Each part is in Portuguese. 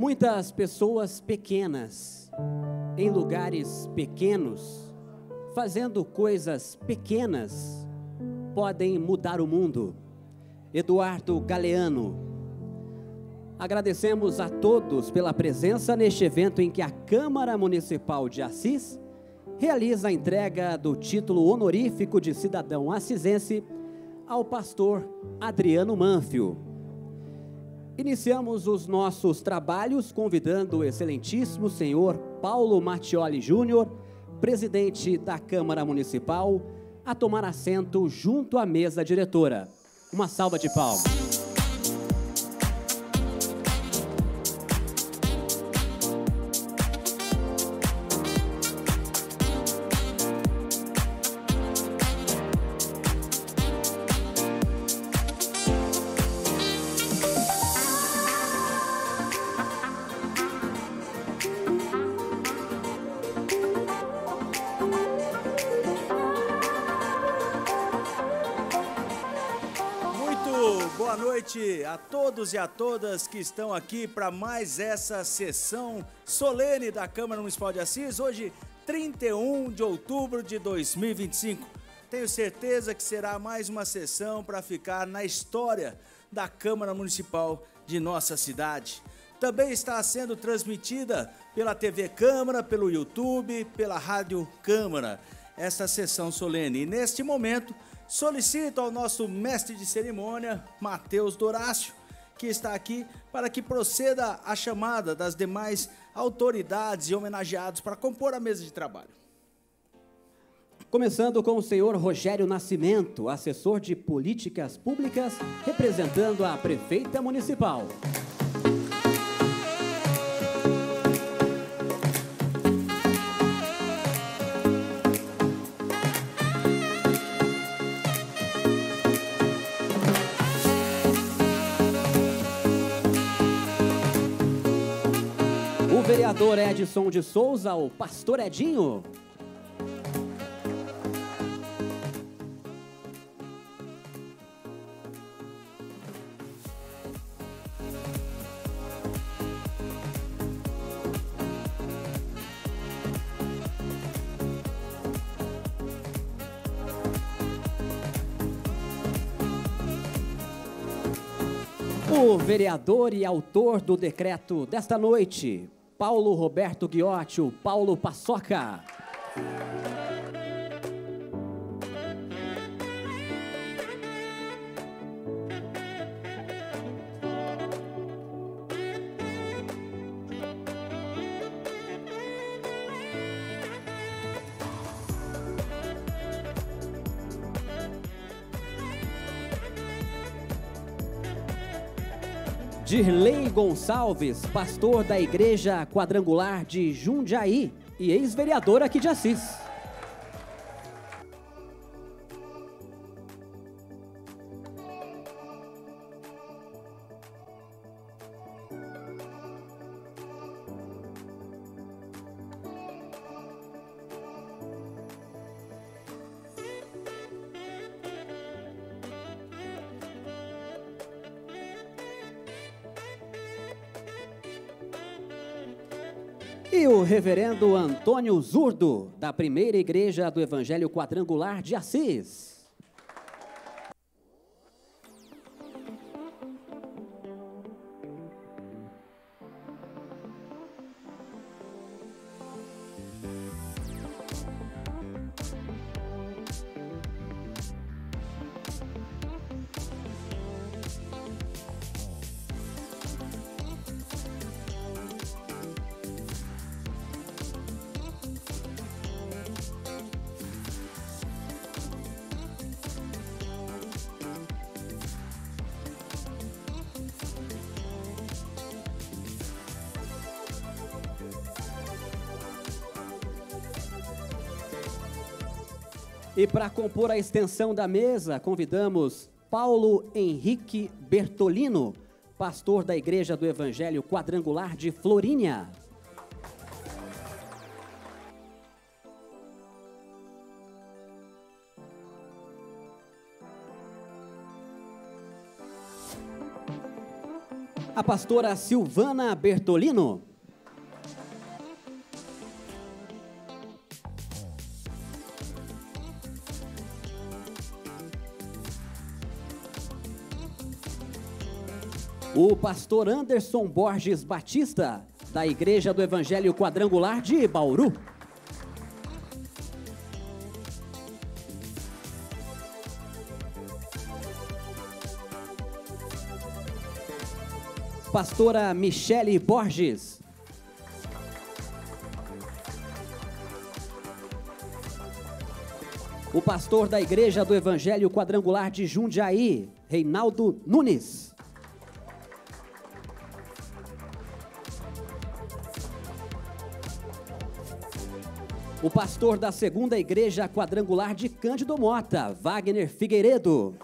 Muitas pessoas pequenas, em lugares pequenos, fazendo coisas pequenas, podem mudar o mundo. Eduardo Galeano. Agradecemos a todos pela presença neste evento em que a Câmara Municipal de Assis realiza a entrega do título honorífico de cidadão assisense ao pastor Adriano Manfio. Iniciamos os nossos trabalhos convidando o excelentíssimo senhor Paulo Mattioli Júnior, presidente da Câmara Municipal, a tomar assento junto à mesa diretora. Uma salva de palmas. Boa noite a todos e a todas que estão aqui para mais essa sessão solene da Câmara Municipal de Assis, hoje 31 de outubro de 2025. Tenho certeza que será mais uma sessão para ficar na história da Câmara Municipal de nossa cidade. Também está sendo transmitida pela TV Câmara, pelo YouTube, pela Rádio Câmara, essa sessão solene. E neste momento, solicito ao nosso mestre de cerimônia, Matheus Dorácio, que está aqui, para que proceda a chamada das demais autoridades e homenageados para compor a mesa de trabalho. Começando com o senhor Rogério Nascimento, assessor de políticas públicas, representando a prefeita municipal. O vereador Edson de Souza, o pastor Edinho. O vereador e autor do decreto desta noite, Paulo Roberto Ghiotti, o Paulo Paçoca. Dirley Gonçalves, pastor da Igreja Quadrangular de Jundiaí e ex-vereador aqui de Assis. E o reverendo Antônio Zurdo, da Primeira Igreja do Evangelho Quadrangular de Assis. E para compor a extensão da mesa, convidamos Paulo Henrique Bertolino, pastor da Igreja do Evangelho Quadrangular de Florínia. A pastora Silvana Bertolino. O pastor Anderson Borges Batista, da Igreja do Evangelho Quadrangular de Bauru. Pastora Michele Borges. O pastor da Igreja do Evangelho Quadrangular de Jundiaí, Reinaldo Nunes. O pastor da Segunda Igreja Quadrangular de Cândido Mota, Wagner Figueiredo.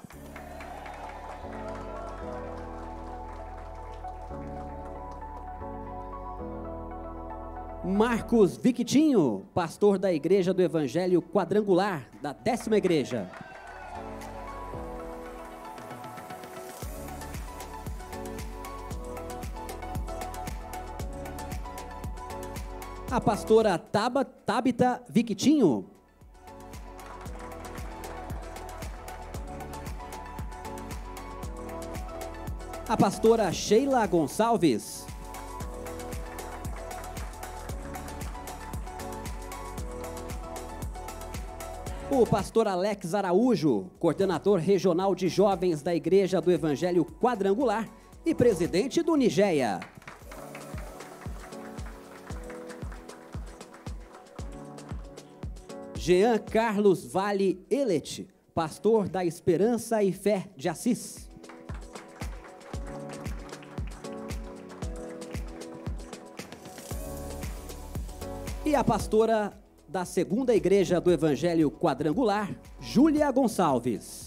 Marcos Victinho, pastor da Igreja do Evangelho Quadrangular, da 10ª Igreja. A pastora Tabita Victinho. A pastora Sheila Gonçalves. O pastor Alex Araújo, coordenador regional de jovens da Igreja do Evangelho Quadrangular e presidente do Nigéia. Jean Carlos Vale Elet, pastor da Esperança e Fé de Assis. E a pastora da Segunda Igreja do Evangelho Quadrangular, Júlia Gonçalves.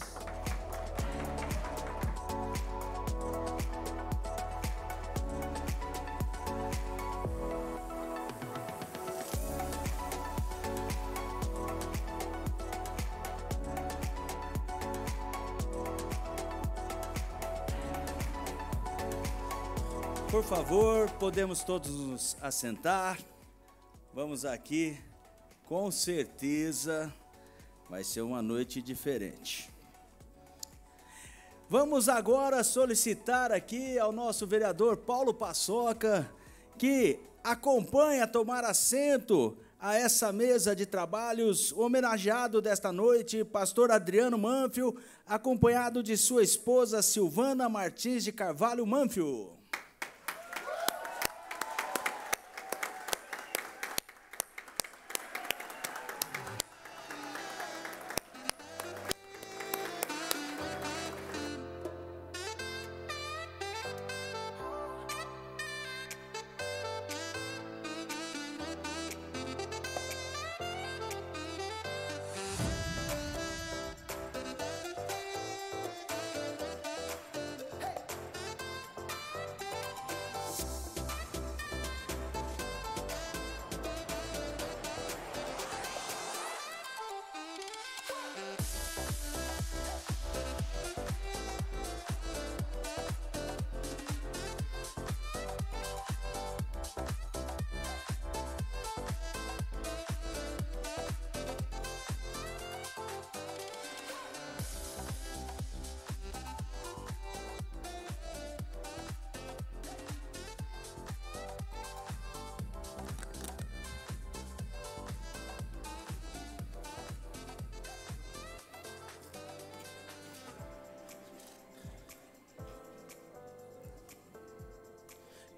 Por favor, podemos todos nos assentar. Vamos aqui, com certeza vai ser uma noite diferente. Vamos agora solicitar aqui ao nosso vereador Paulo Paçoca que acompanhe a tomar assento a essa mesa de trabalhos, o homenageado desta noite, pastor Adriano Manfio, acompanhado de sua esposa Silvana Martins de Carvalho Manfio.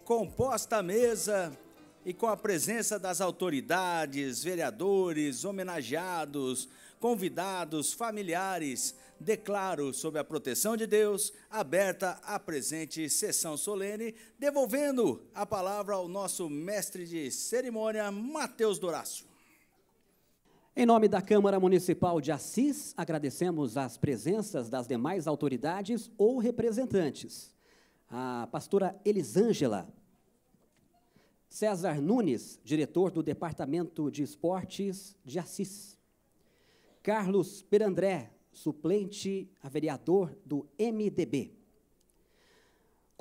Composta a mesa e com a presença das autoridades, vereadores, homenageados, convidados, familiares, declaro, sob a proteção de Deus, aberta a presente sessão solene, devolvendo a palavra ao nosso mestre de cerimônia, Mateus Dorácio. Em nome da Câmara Municipal de Assis, agradecemos as presenças das demais autoridades ou representantes. A pastora Elisângela, César Nunes, diretor do Departamento de Esportes de Assis. Carlos Perandré, suplente a vereador do MDB.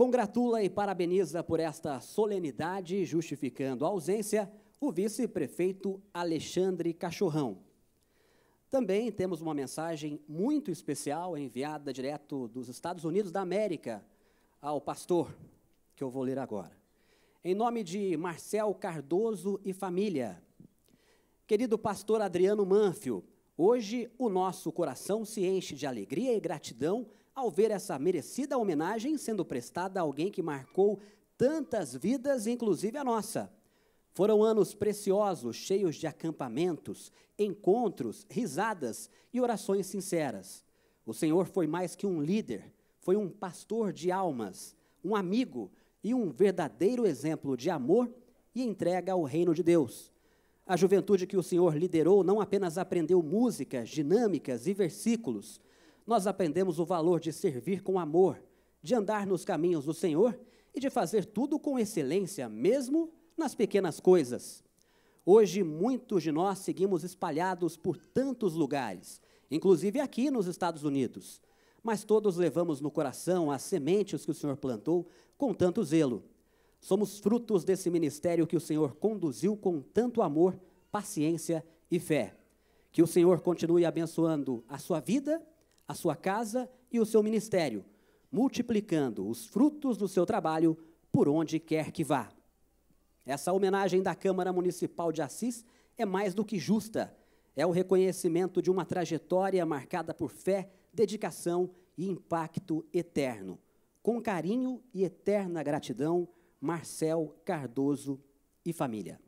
Congratula e parabeniza por esta solenidade, justificando a ausência, o vice-prefeito Alexandre Cachorrão. Também temos uma mensagem muito especial enviada direto dos Estados Unidos da América ao pastor, que eu vou ler agora. Em nome de Marcel Cardoso e família. Querido pastor Adriano Manfio, hoje o nosso coração se enche de alegria e gratidão ao ver essa merecida homenagem sendo prestada a alguém que marcou tantas vidas, inclusive a nossa. Foram anos preciosos, cheios de acampamentos, encontros, risadas e orações sinceras. O Senhor foi mais que um líder, foi um pastor de almas, um amigo e um verdadeiro exemplo de amor e entrega ao reino de Deus. A juventude que o Senhor liderou não apenas aprendeu músicas, dinâmicas e versículos. Nós aprendemos o valor de servir com amor, de andar nos caminhos do Senhor e de fazer tudo com excelência, mesmo nas pequenas coisas. Hoje, muitos de nós seguimos espalhados por tantos lugares, inclusive aqui nos Estados Unidos, mas todos levamos no coração as sementes que o Senhor plantou com tanto zelo. Somos frutos desse ministério que o Senhor conduziu com tanto amor, paciência e fé. Que o Senhor continue abençoando a sua vida, a sua casa e o seu ministério, multiplicando os frutos do seu trabalho por onde quer que vá. Essa homenagem da Câmara Municipal de Assis é mais do que justa. É o reconhecimento de uma trajetória marcada por fé, dedicação e impacto eterno. Com carinho e eterna gratidão, Marcel Cardoso e família.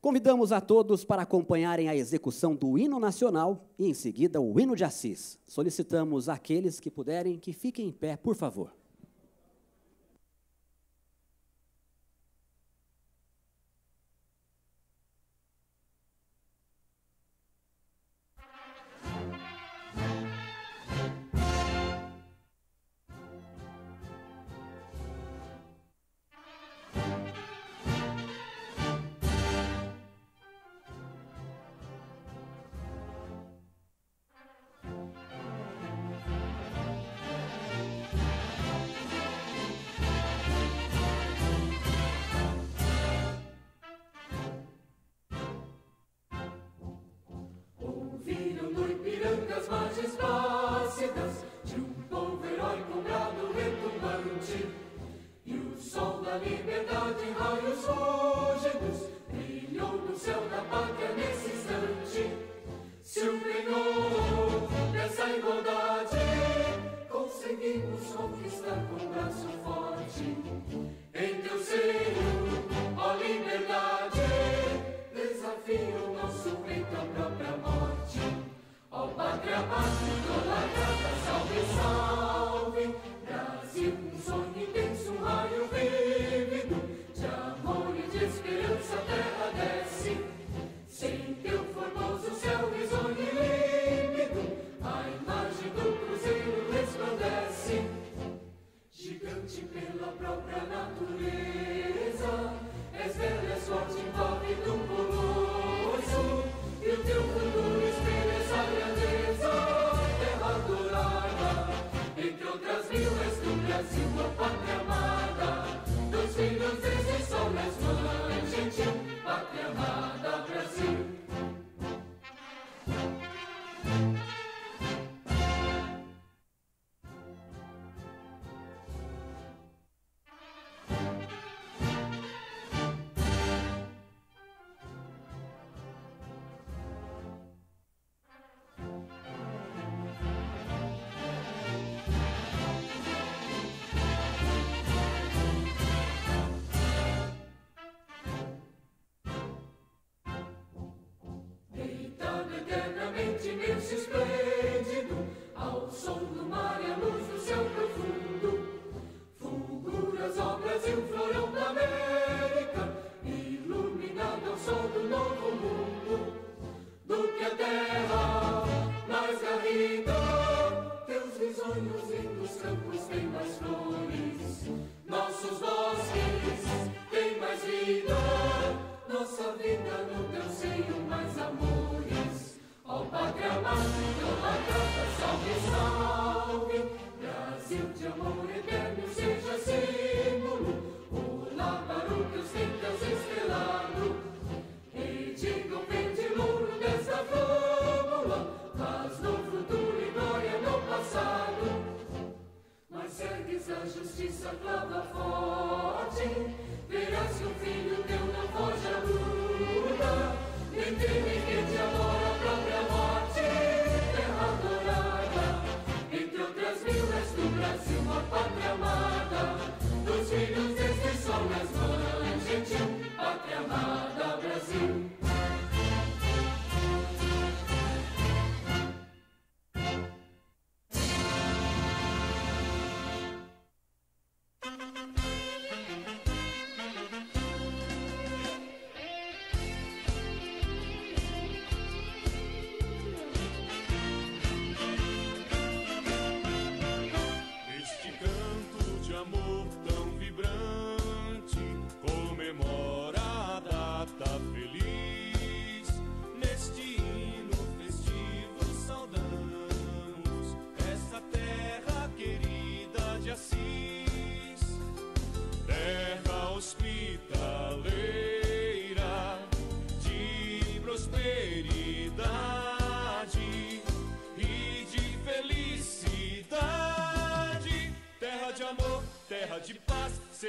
Convidamos a todos para acompanharem a execução do hino nacional e, em seguida, o hino de Assis. Solicitamos àqueles que puderem que fiquem em pé, por favor.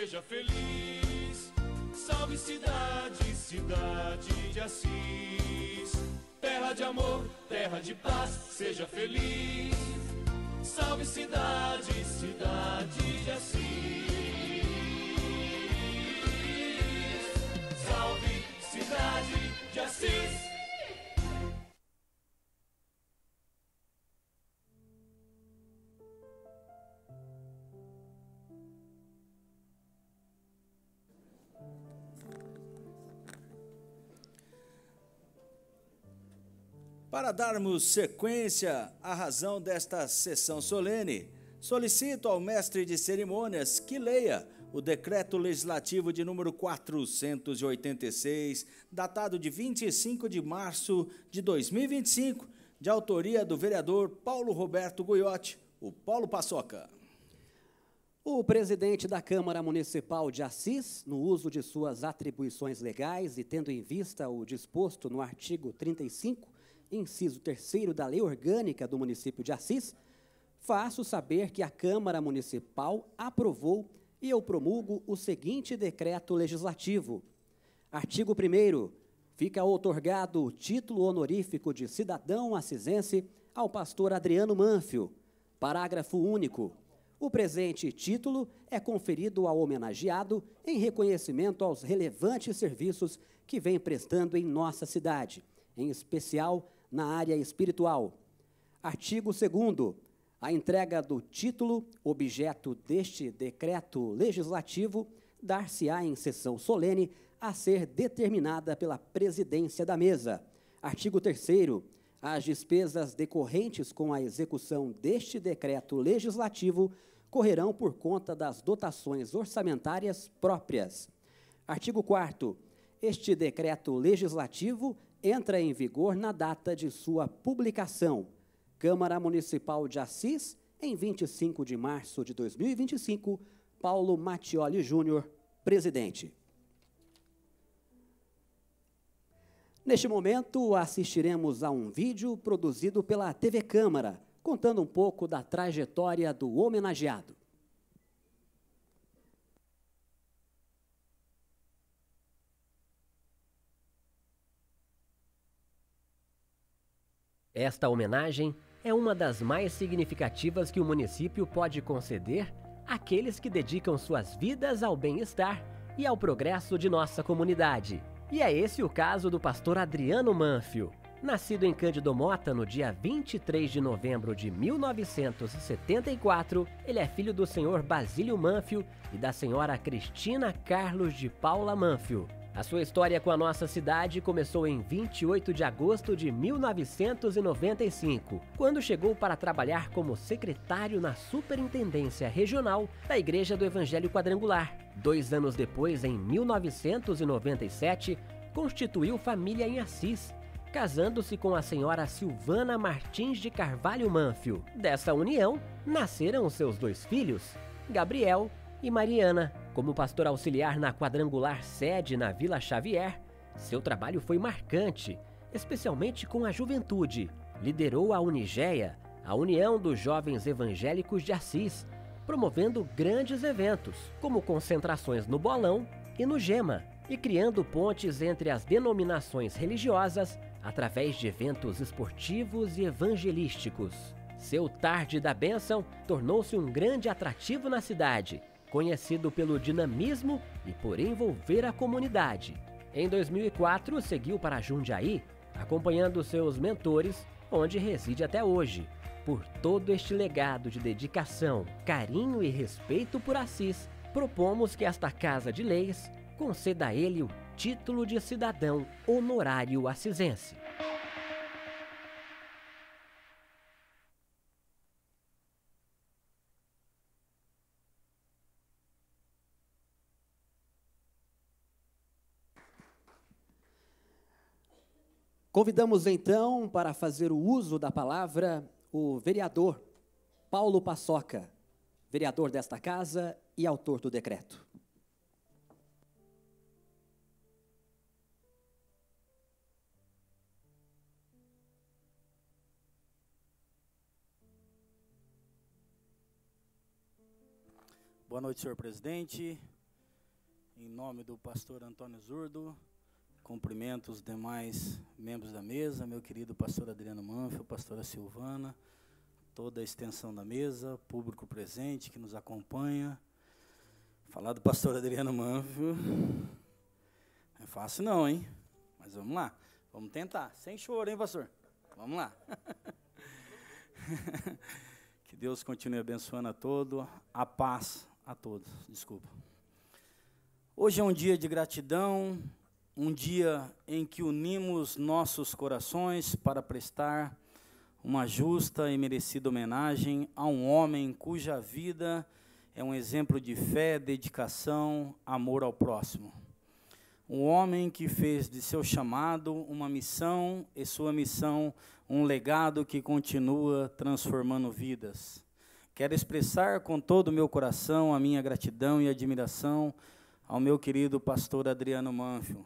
seja feliz. Salve cidade, cidade de Assis. Terra de amor, terra de paz, seja feliz. Salve cidade, cidade de Assis. Salve cidade de Assis. Para darmos sequência à razão desta sessão solene, solicito ao mestre de cerimônias que leia o Decreto Legislativo de número 486, datado de 25 de março de 2025, de autoria do vereador Paulo Roberto Goiotti, o Paulo Paçoca. O presidente da Câmara Municipal de Assis, no uso de suas atribuições legais e tendo em vista o disposto no artigo 35, inciso 3º da Lei Orgânica do município de Assis, faço saber que a Câmara Municipal aprovou e eu promulgo o seguinte decreto legislativo. Artigo 1º. Fica outorgado o título honorífico de cidadão assisense ao pastor Adriano Manfio. Parágrafo único. O presente título é conferido ao homenageado em reconhecimento aos relevantes serviços que vem prestando em nossa cidade, em especial na área espiritual. Artigo 2º. A entrega do título, objeto deste decreto legislativo, dar-se-á em sessão solene a ser determinada pela presidência da mesa. Artigo 3º. As despesas decorrentes com a execução deste decreto legislativo correrão por conta das dotações orçamentárias próprias. Artigo 4º. Este decreto legislativo entra em vigor na data de sua publicação. Câmara Municipal de Assis, em 25 de março de 2025, Paulo Mattioli Júnior, presidente. Neste momento, assistiremos a um vídeo produzido pela TV Câmara, contando um pouco da trajetória do homenageado. Esta homenagem é uma das mais significativas que o município pode conceder àqueles que dedicam suas vidas ao bem-estar e ao progresso de nossa comunidade. E é esse o caso do pastor Adriano Manfio. Nascido em Cândido Mota no dia 23 de novembro de 1974, ele é filho do senhor Basílio Manfio e da senhora Cristina Carlos de Paula Manfio. A sua história com a nossa cidade começou em 28 de agosto de 1995, quando chegou para trabalhar como secretário na Superintendência Regional da Igreja do Evangelho Quadrangular. 2 anos depois, em 1997, constituiu família em Assis, casando-se com a senhora Silvana Martins de Carvalho Manfio. Dessa união, nasceram seus 2 filhos, Gabriel e Mariana. Como pastor auxiliar na quadrangular sede na Vila Xavier, seu trabalho foi marcante, especialmente com a juventude. Liderou a Unigeia, a União dos Jovens Evangélicos de Assis, promovendo grandes eventos, como concentrações no Bolão e no Gema, e criando pontes entre as denominações religiosas através de eventos esportivos e evangelísticos. Seu Tarde da Bênção tornou-se um grande atrativo na cidade, conhecido pelo dinamismo e por envolver a comunidade. Em 2004, seguiu para Jundiaí, acompanhando seus mentores, onde reside até hoje. Por todo este legado de dedicação, carinho e respeito por Assis, propomos que esta Casa de Leis conceda a ele o título de cidadão honorário assisense. Convidamos então para fazer o uso da palavra o vereador Paulo Paçoca, vereador desta casa e autor do decreto. Boa noite, senhor presidente, Em nome do pastor Antônio Zurdo, cumprimento os demais membros da mesa, meu querido pastor Adriano Manfio, pastora Silvana, toda a extensão da mesa, público presente que nos acompanha. Falar do pastor Adriano Manfio não é fácil não, hein? Mas vamos lá, vamos tentar. Sem choro, hein, pastor? Vamos lá. Que Deus continue abençoando a todos, a paz a todos. Desculpa. Hoje é um dia de gratidão, um dia em que unimos nossos corações para prestar uma justa e merecida homenagem a um homem cuja vida é um exemplo de fé, dedicação, amor ao próximo. Um homem que fez de seu chamado uma missão e sua missão um legado que continua transformando vidas. Quero expressar com todo o meu coração a minha gratidão e admiração ao meu querido pastor Adriano Manfio,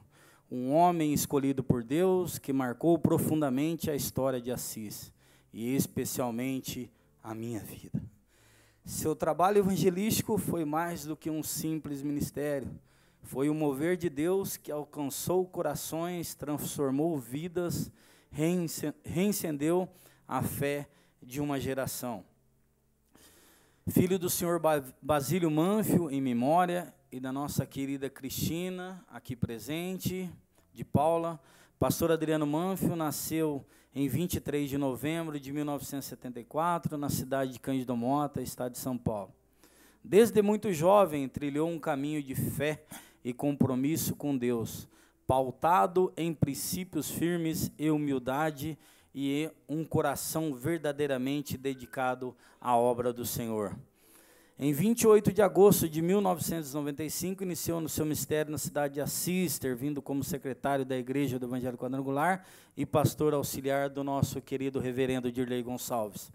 um homem escolhido por Deus que marcou profundamente a história de Assis e especialmente a minha vida. Seu trabalho evangelístico foi mais do que um simples ministério. Foi o mover de Deus que alcançou corações, transformou vidas, reincendeu a fé de uma geração. Filho do senhor Basílio Manfio, em memória, e da nossa querida Cristina, aqui presente, de Paula, pastor Adriano Manfio nasceu em 23 de novembro de 1974, na cidade de Cândido Mota, estado de São Paulo. Desde muito jovem, trilhou um caminho de fé e compromisso com Deus, pautado em princípios firmes e humildade e um coração verdadeiramente dedicado à obra do Senhor. Em 28 de agosto de 1995, iniciou no seu ministério na cidade de Assis, servindo como secretário da Igreja do Evangelho Quadrangular e pastor auxiliar do nosso querido reverendo Dirley Gonçalves.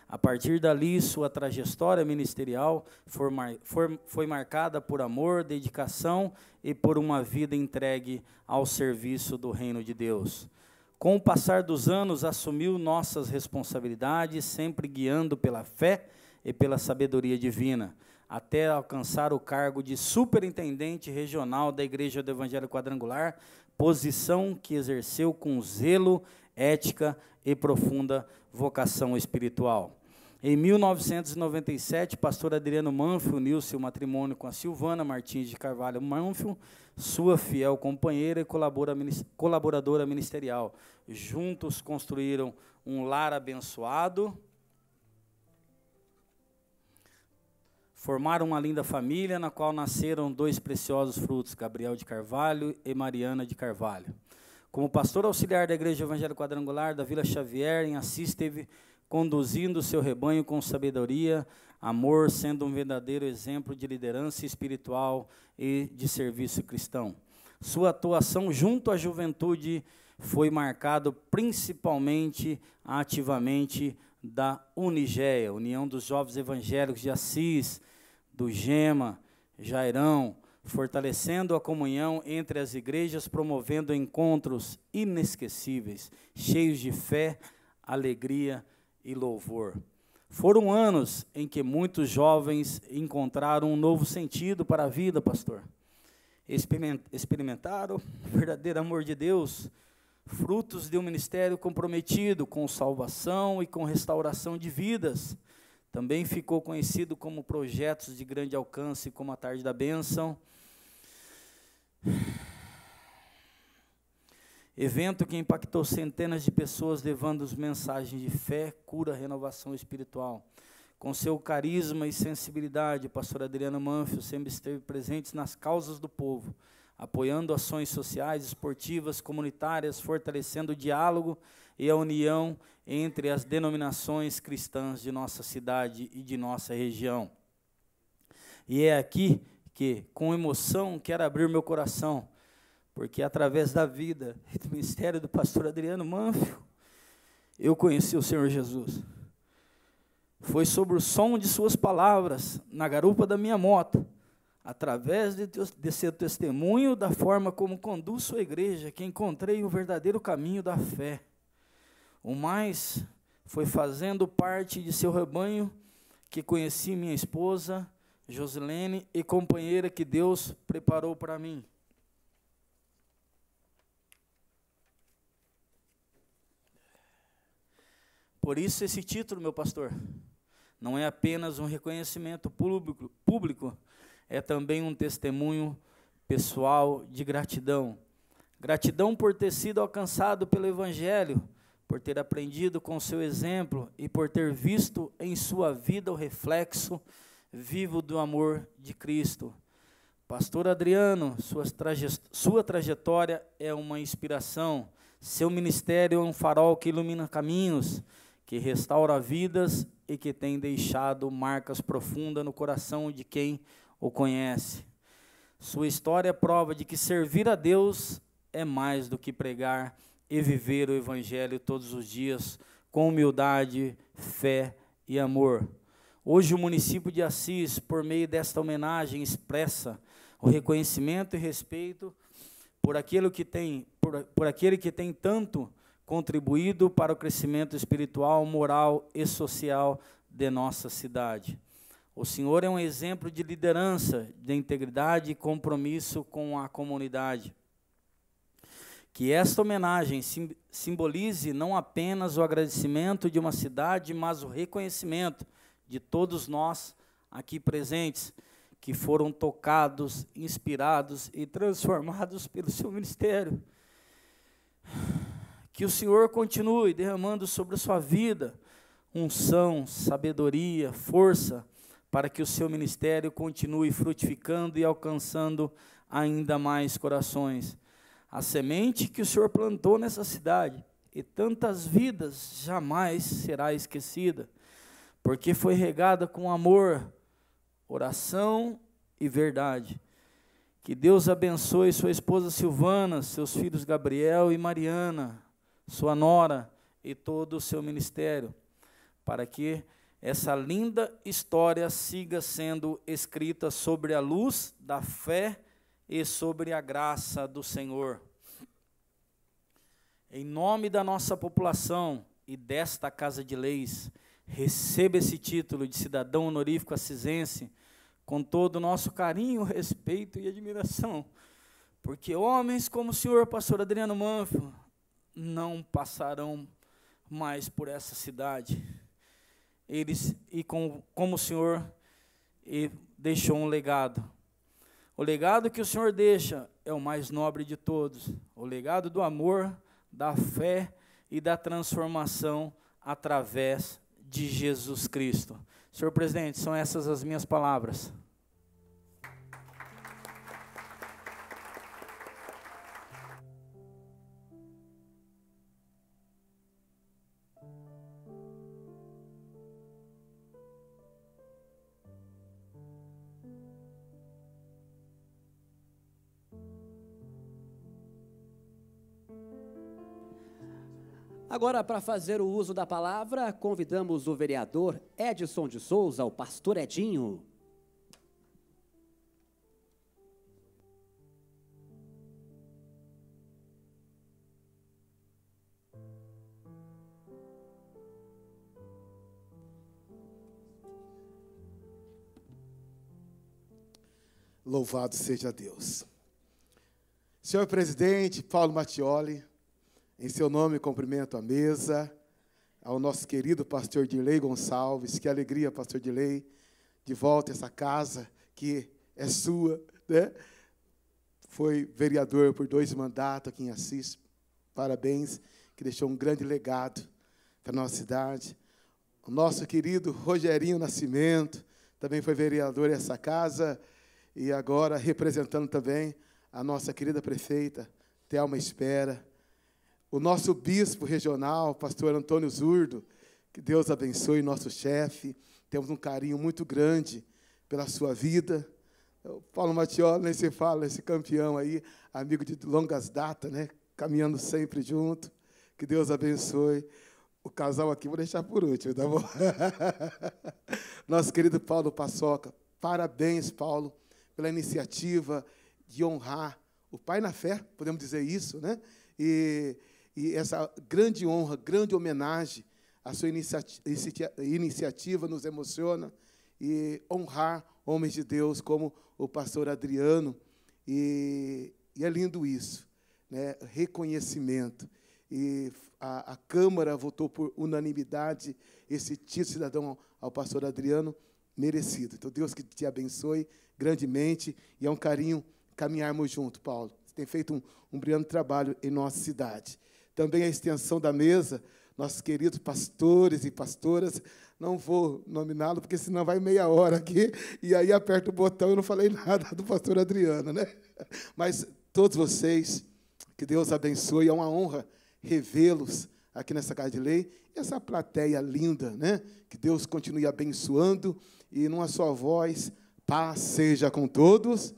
A partir dali, sua trajetória ministerial foi marcada por amor, dedicação e por uma vida entregue ao serviço do reino de Deus. Com o passar dos anos, assumiu nossas responsabilidades, sempre guiando pela fé e pela sabedoria divina, até alcançar o cargo de superintendente regional da Igreja do Evangelho Quadrangular, posição que exerceu com zelo, ética e profunda vocação espiritual. Em 1997, pastor Adriano Manfio uniu-se ao matrimônio com a Silvana Martins de Carvalho Manfio, sua fiel companheira e colaboradora ministerial. Juntos construíram um lar abençoado, formaram uma linda família, na qual nasceram dois preciosos frutos, Gabriel de Carvalho e Mariana de Carvalho. Como pastor auxiliar da Igreja Evangelho Quadrangular da Vila Xavier, em Assis, esteve conduzindo o seu rebanho com sabedoria, amor, sendo um verdadeiro exemplo de liderança espiritual e de serviço cristão. Sua atuação junto à juventude foi marcado principalmente, ativamente, da Unigeia, União dos Jovens Evangélicos de Assis, do Gema, Jairão, fortalecendo a comunhão entre as igrejas, promovendo encontros inesquecíveis, cheios de fé, alegria e louvor. Foram anos em que muitos jovens encontraram um novo sentido para a vida, pastor. Experimentaram o verdadeiro amor de Deus, frutos de um ministério comprometido com salvação e com restauração de vidas. Também ficou conhecido como projetos de grande alcance, como a Tarde da Bênção. Evento que impactou centenas de pessoas, levando as mensagens de fé, cura, renovação espiritual. Com seu carisma e sensibilidade, o pastor Adriano Manfio sempre esteve presente nas causas do povo, apoiando ações sociais, esportivas, comunitárias, fortalecendo o diálogo e a união entre as denominações cristãs de nossa cidade e de nossa região. E é aqui que, com emoção, quero abrir meu coração, porque através da vida e do ministério do pastor Adriano Manfio, eu conheci o Senhor Jesus. Foi sobre o som de suas palavras, na garupa da minha moto, através de seu testemunho, da forma como conduz sua igreja, que encontrei o verdadeiro caminho da fé. O mais foi fazendo parte de seu rebanho, que conheci minha esposa, Josilene e companheira que Deus preparou para mim. Por isso esse título, meu pastor, não é apenas um reconhecimento público, é também um testemunho pessoal de gratidão. Gratidão por ter sido alcançado pelo Evangelho, por ter aprendido com seu exemplo e por ter visto em sua vida o reflexo vivo do amor de Cristo. Pastor Adriano, sua trajetória é uma inspiração, seu ministério é um farol que ilumina caminhos, que restaura vidas e que tem deixado marcas profundas no coração de quem o conhece. Sua história é prova de que servir a Deus é mais do que pregar e viver o Evangelho todos os dias com humildade, fé e amor. Hoje o município de Assis, por meio desta homenagem, expressa o reconhecimento e respeito por aquele que tem tanto contribuído para o crescimento espiritual, moral e social de nossa cidade. O senhor é um exemplo de liderança, de integridade e compromisso com a comunidade. Que esta homenagem simbolize não apenas o agradecimento de uma cidade, mas o reconhecimento de todos nós aqui presentes, que foram tocados, inspirados e transformados pelo seu ministério. Que o Senhor continue derramando sobre a sua vida unção, sabedoria, força, para que o seu ministério continue frutificando e alcançando ainda mais corações. A semente que o Senhor plantou nessa cidade e tantas vidas jamais será esquecida, porque foi regada com amor, oração e verdade. Que Deus abençoe sua esposa Silvana, seus filhos Gabriel e Mariana, sua nora e todo o seu ministério, para que essa linda história siga sendo escrita sobre a luz da fé e sobre a graça do Senhor. Em nome da nossa população e desta Casa de Leis, receba esse título de cidadão honorífico assisense com todo o nosso carinho, respeito e admiração, porque homens como o senhor, pastor Adriano Manfro, não passarão mais por essa cidade. Como o Senhor deixou um legado. O legado que o Senhor deixa é o mais nobre de todos. O legado do amor, da fé e da transformação através de Jesus Cristo. Senhor presidente, são essas as minhas palavras. Agora, para fazer o uso da palavra, convidamos o vereador Edson de Souza, o pastor Edinho. Louvado seja Deus. Senhor presidente Paulo Mattioli, em seu nome, cumprimento a mesa, ao nosso querido pastor Dirley Gonçalves. Que alegria, pastor Dirley, de volta a essa casa que é sua, né? Foi vereador por 2 mandatos aqui em Assis. Parabéns, que deixou um grande legado para a nossa cidade. O nosso querido Rogerinho Nascimento também foi vereador nessa casa e agora representando também a nossa querida prefeita, Thelma Espera. O nosso bispo regional, pastor Antônio Zurdo, que Deus abençoe, nosso chefe. Temos um carinho muito grande pela sua vida. O Paulo Mattioli, nem se fala, esse campeão aí, amigo de longas datas, né? Caminhando sempre junto. Que Deus abençoe. O casal aqui vou deixar por último, tá bom? Nosso querido Paulo Paçoca. Parabéns, Paulo, pela iniciativa de honrar o Pai na Fé, podemos dizer isso, né? E essa grande honra, grande homenagem, a sua iniciativa nos emociona, e honrar homens de Deus como o pastor Adriano, e é lindo isso, né? Reconhecimento. E a Câmara votou por unanimidade esse título de cidadão ao pastor Adriano, merecido. Então, Deus que te abençoe grandemente, e é um carinho caminharmos junto, Paulo. Você tem feito um brilhante trabalho em nossa cidade. Também a extensão da mesa, nossos queridos pastores e pastoras, não vou nominá-lo, porque senão vai meia hora aqui, e aí aperto o botão e não falei nada do pastor Adriano, né? Mas todos vocês, que Deus abençoe, é uma honra revê-los aqui nessa Casa de Lei, e essa plateia linda, né? Que Deus continue abençoando, e numa só voz, paz seja com todos.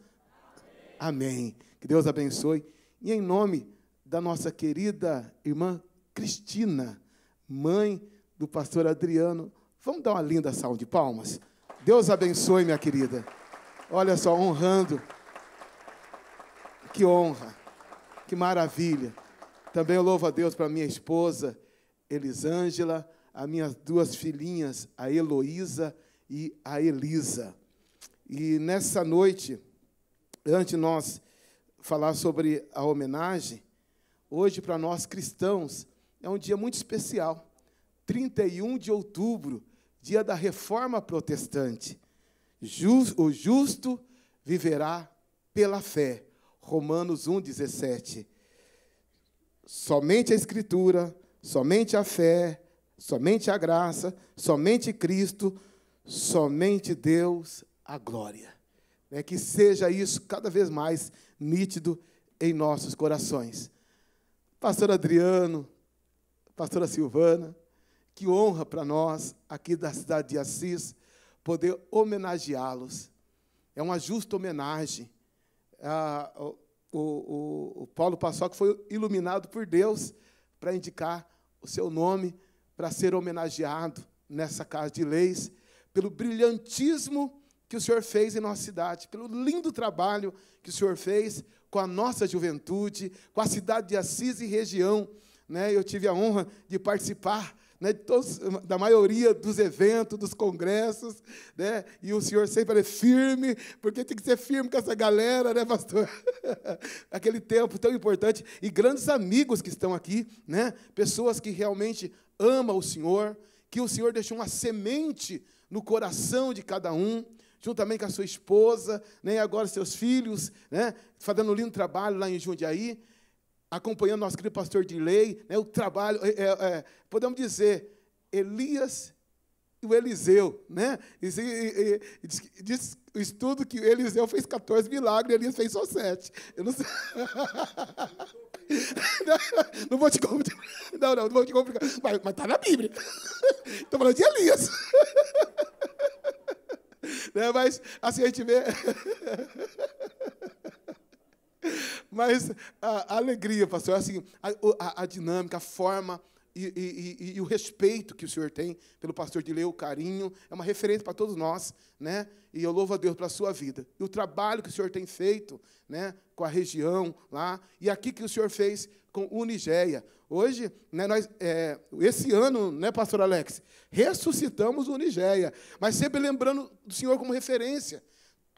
Amém. Que Deus abençoe. E em nome da nossa querida irmã Cristina, mãe do pastor Adriano, vamos dar uma linda salva de palmas? Deus abençoe, minha querida. Olha só, honrando. Que honra, que maravilha. Também eu louvo a Deus para minha esposa, Elisângela, as minhas duas filhinhas, a Heloísa e a Elisa. E nessa noite, antes de nós falar sobre a homenagem, hoje para nós cristãos é um dia muito especial. 31 de outubro, dia da Reforma Protestante. O justo viverá pela fé. Romanos 1,17. Somente a Escritura, somente a fé, somente a graça, somente Cristo, somente Deus, a glória. Que seja isso cada vez mais nítido em nossos corações. Pastor Adriano, pastora Silvana, que honra para nós, aqui da cidade de Assis, poder homenageá-los. É uma justa homenagem. O Paulo Passoca foi iluminado por Deus para indicar o seu nome, para ser homenageado nessa Casa de Leis, pelo brilhantismo que o senhor fez em nossa cidade, pelo lindo trabalho que o senhor fez com a nossa juventude, com a cidade de Assis e região. Né? Eu tive a honra de participar, né, da maioria dos eventos, dos congressos, né, e o senhor sempre é firme, porque tem que ser firme com essa galera, né, pastor? Aquele tempo tão importante, e grandes amigos que estão aqui, né, pessoas que realmente amam o senhor, que o senhor deixou uma semente no coração de cada um, juntamente com a sua esposa, né, e agora seus filhos, né, fazendo um lindo trabalho lá em Jundiaí, acompanhando nosso querido pastor Dirley, né, o trabalho, podemos dizer, Elias e o Eliseu, né? Diz o estudo que Eliseu fez 14 milagres, Elias fez só 7. Eu não sei. Não vou te complicar. Não vou te complicar. Mas está na Bíblia. Estou falando de Elias. Né, mas assim a gente vê. Mas a alegria, pastor, assim, a dinâmica, a forma e o respeito que o senhor tem pelo pastor Dirley, o carinho, é uma referência para todos nós, né? E eu louvo a Deus pela sua vida. E o trabalho que o senhor tem feito, né, com a região lá, e aqui que o senhor fez com Unigeia. Hoje, né, esse ano, né, pastor Alex, ressuscitamos Unigeia, mas sempre lembrando do senhor como referência.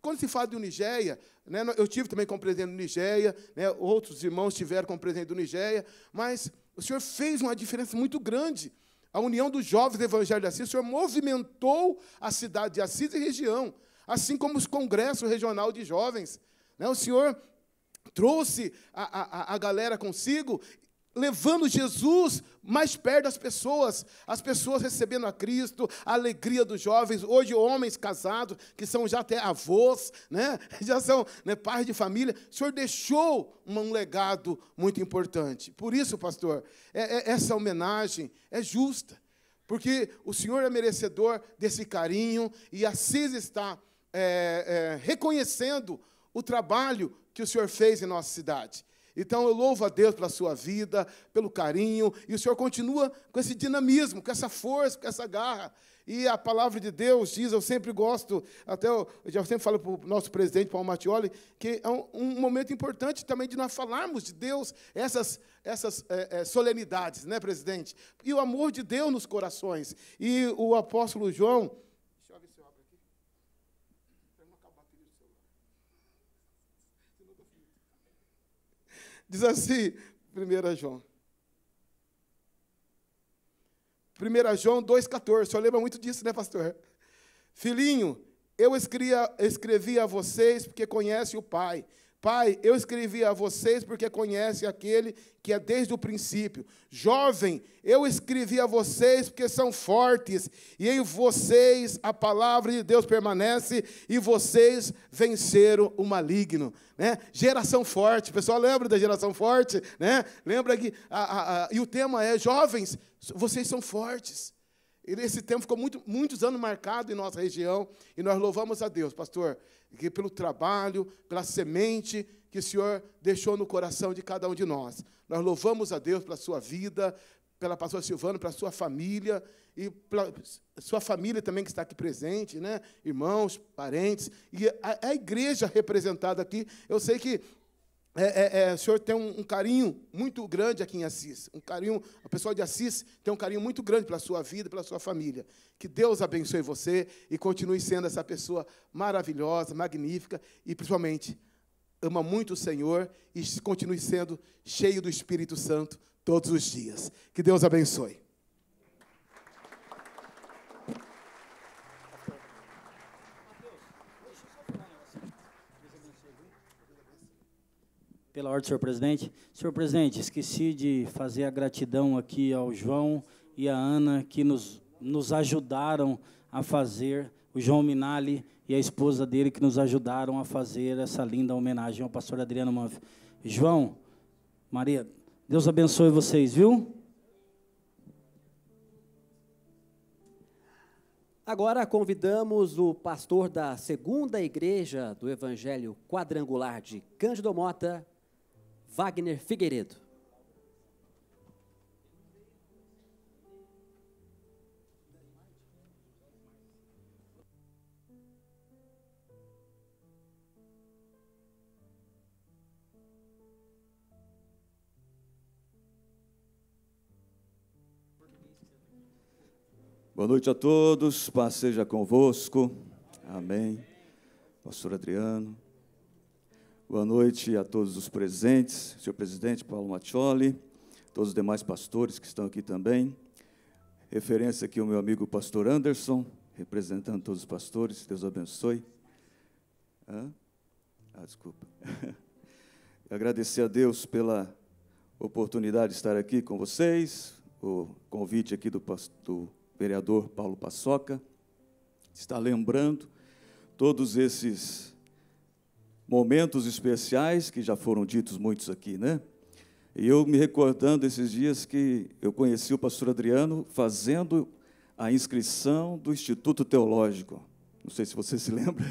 Quando se fala de Unigeia, né, eu tive também como presidente do Unigeia, né, outros irmãos tiveram como presidente do Unigeia, mas o senhor fez uma diferença muito grande. A união dos jovens do Evangelho de Assis, o senhor movimentou a cidade de Assis e região, assim como os congressos regional de jovens. Né, o senhor trouxe a galera consigo, levando Jesus mais perto das pessoas, as pessoas recebendo a Cristo, a alegria dos jovens, hoje homens casados, que são já até avós, né? Já são, né, pais de família. O senhor deixou um legado muito importante. Por isso, pastor, essa homenagem é justa, porque o senhor é merecedor desse carinho, e Assis está reconhecendo o trabalho que o senhor fez em nossa cidade. Então, eu louvo a Deus pela sua vida, pelo carinho, e o senhor continua com esse dinamismo, com essa força, com essa garra. E a palavra de Deus diz, eu sempre gosto, até eu já sempre falo para o nosso presidente, Paulo Mattioli, que é um momento importante também de nós falarmos de Deus, essas solenidades, né, presidente? E o amor de Deus nos corações. E o apóstolo João... Deixa eu ver se eu abro aqui. Diz assim, 1 João. 1 João 2,14. O senhor lembra muito disso, né, pastor? Filhinho, eu escrevi a vocês porque conhecem o Pai. Pai, eu escrevi a vocês porque conhecem aquele que é desde o princípio. Jovem, eu escrevi a vocês porque são fortes, e em vocês a palavra de Deus permanece, e vocês venceram o maligno. Né? Geração forte, o pessoal lembra da geração forte? Né? Lembra que e o tema é, jovens, vocês são fortes. E esse tempo ficou muitos anos marcado em nossa região, e nós louvamos a Deus, pastor, que pelo trabalho, pela semente que o Senhor deixou no coração de cada um de nós. Nós louvamos a Deus pela sua vida, pela pastora Silvana, pela sua família, e pela sua família também que está aqui presente, né? Irmãos, parentes, e a igreja representada aqui. Eu sei que o senhor tem um carinho muito grande aqui em Assis. O pessoal de Assis tem um carinho muito grande pela sua vida, pela sua família. Que Deus abençoe você e continue sendo essa pessoa maravilhosa, magnífica e, principalmente, ama muito o Senhor e continue sendo cheio do Espírito Santo todos os dias. Que Deus abençoe. Pela ordem, senhor presidente. Senhor presidente, esqueci de fazer a gratidão aqui ao João e à Ana, que nos ajudaram a fazer, o João Minali e a esposa dele, que nos ajudaram a fazer essa linda homenagem ao pastor Adriano Manfio. João, Maria, Deus abençoe vocês, viu? Agora convidamos o pastor da segunda igreja do Evangelho Quadrangular de Cândido Mota, Wagner Figueiredo. Boa noite a todos, paz seja convosco, amém. Pastor Adriano, boa noite a todos os presentes, senhor presidente Paulo Mattioli, todos os demais pastores que estão aqui também. Referência aqui ao meu amigo pastor Anderson, representando todos os pastores, Deus abençoe. Desculpa. Agradecer a Deus pela oportunidade de estar aqui com vocês, o convite aqui do vereador Paulo Paçoca, está lembrando todos esses momentos especiais que já foram ditos muitos aqui, né? E eu me recordando esses dias que eu conheci o pastor Adriano fazendo a inscrição do Instituto Teológico. Não sei se você se lembra.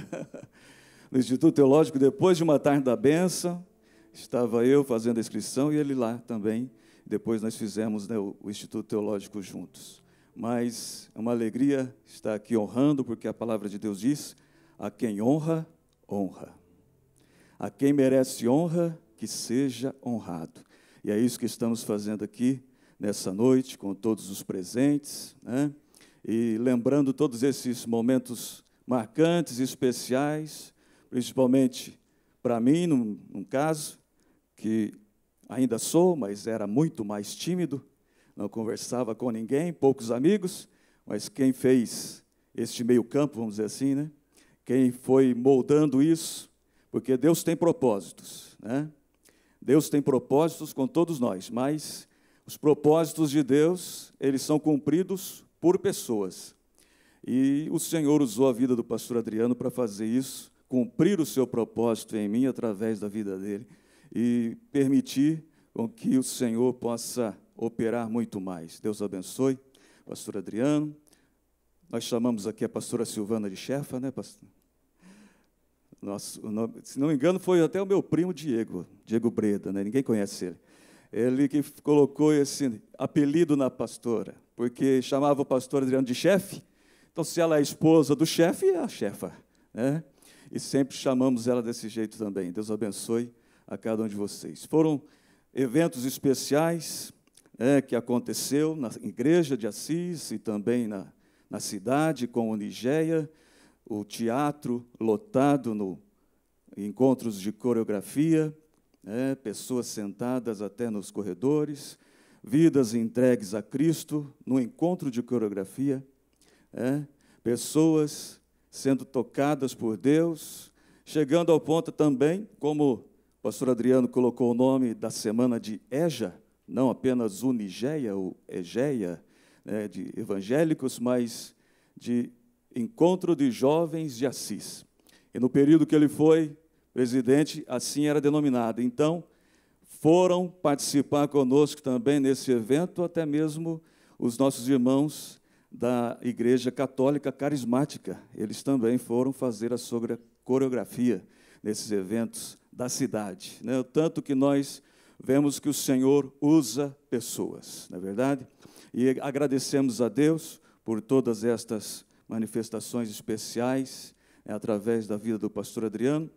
No Instituto Teológico, depois de uma tarde da bênção, estava eu fazendo a inscrição e ele lá também. Depois nós fizemos, né, o Instituto Teológico juntos. Mas é uma alegria estar aqui honrando, porque a palavra de Deus diz, a quem honra, honra. A quem merece honra, que seja honrado. E é isso que estamos fazendo aqui, nessa noite, com todos os presentes, né? E lembrando todos esses momentos marcantes e especiais, principalmente para mim, num caso, que ainda sou, mas era muito mais tímido, não conversava com ninguém, poucos amigos, mas quem fez este meio-campo, vamos dizer assim, né? Quem foi moldando isso, porque Deus tem propósitos, né? Deus tem propósitos com todos nós, mas os propósitos de Deus, eles são cumpridos por pessoas. E o Senhor usou a vida do pastor Adriano para fazer isso, cumprir o seu propósito em mim através da vida dele e permitir com que o Senhor possa operar muito mais. Deus abençoe, pastor Adriano. Nós chamamos aqui a pastora Silvana de chefa, né, pastor? Nosso, se não me engano, foi até o meu primo Diego Breda, né? Ninguém conhece ele. Ele que colocou esse apelido na pastora, porque chamava o pastor Adriano de chefe. Então, se ela é a esposa do chefe, é a chefa, né? E sempre chamamos ela desse jeito também. Deus abençoe a cada um de vocês. Foram eventos especiais, que aconteceu na igreja de Assis e também na cidade, com o Nigeia, o teatro lotado no encontros de coreografia, pessoas sentadas até nos corredores, vidas entregues a Cristo no encontro de coreografia, pessoas sendo tocadas por Deus, chegando ao ponto também, como o pastor Adriano colocou o nome da semana de EJA, não apenas Unigeia ou Egeia, de evangélicos, mas de encontro de jovens de Assis. E no período que ele foi presidente, assim era denominado. Então, foram participar conosco também nesse evento, até mesmo os nossos irmãos da Igreja Católica Carismática. Eles também foram fazer a sua coreografia nesses eventos da cidade. Né? Tanto que nós vemos que o Senhor usa pessoas, não é verdade? E agradecemos a Deus por todas estas manifestações especiais, através da vida do pastor Adriano,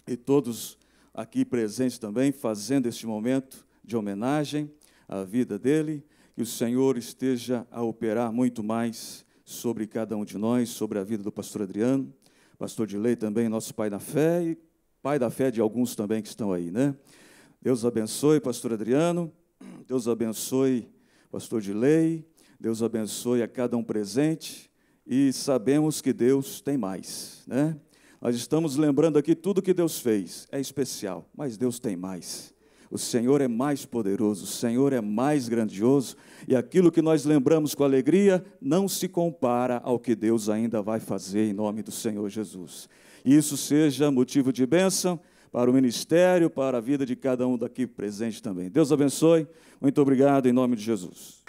e todos aqui presentes também, fazendo este momento de homenagem à vida dele, que o Senhor esteja a operar muito mais sobre cada um de nós, sobre a vida do pastor Adriano, pastor Dilei também, nosso pai da fé, e pai da fé de alguns também que estão aí, né? Deus abençoe, pastor Adriano, Deus abençoe, pastor Dilei, Deus abençoe a cada um presente, e sabemos que Deus tem mais, né? Nós estamos lembrando aqui tudo que Deus fez, é especial, mas Deus tem mais. O Senhor é mais poderoso, o Senhor é mais grandioso, e aquilo que nós lembramos com alegria não se compara ao que Deus ainda vai fazer em nome do Senhor Jesus. E isso seja motivo de bênção para o ministério, para a vida de cada um daqui presente também. Deus abençoe, muito obrigado em nome de Jesus.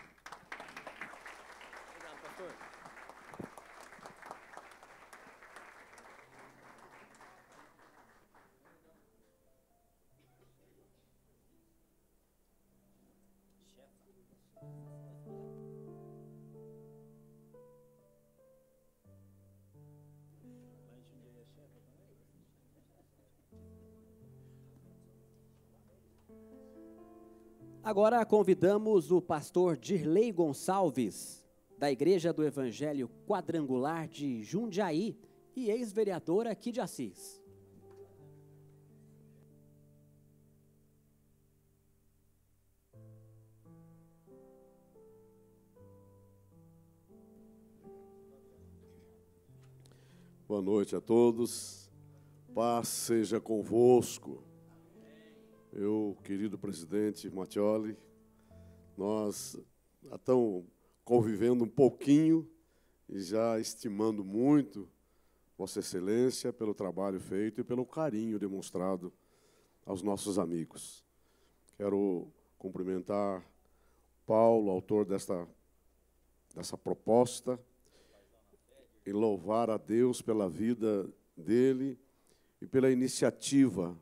Agora convidamos o pastor Dirley Gonçalves, da Igreja do Evangelho Quadrangular de Jundiaí e ex-vereador aqui de Assis. Boa noite a todos, paz seja convosco. Eu, querido presidente Mattioli, nós estamos convivendo um pouquinho e já estimando muito Vossa Excelência pelo trabalho feito e pelo carinho demonstrado aos nossos amigos. Quero cumprimentar Paulo, autor dessa proposta, e louvar a Deus pela vida dele e pela iniciativa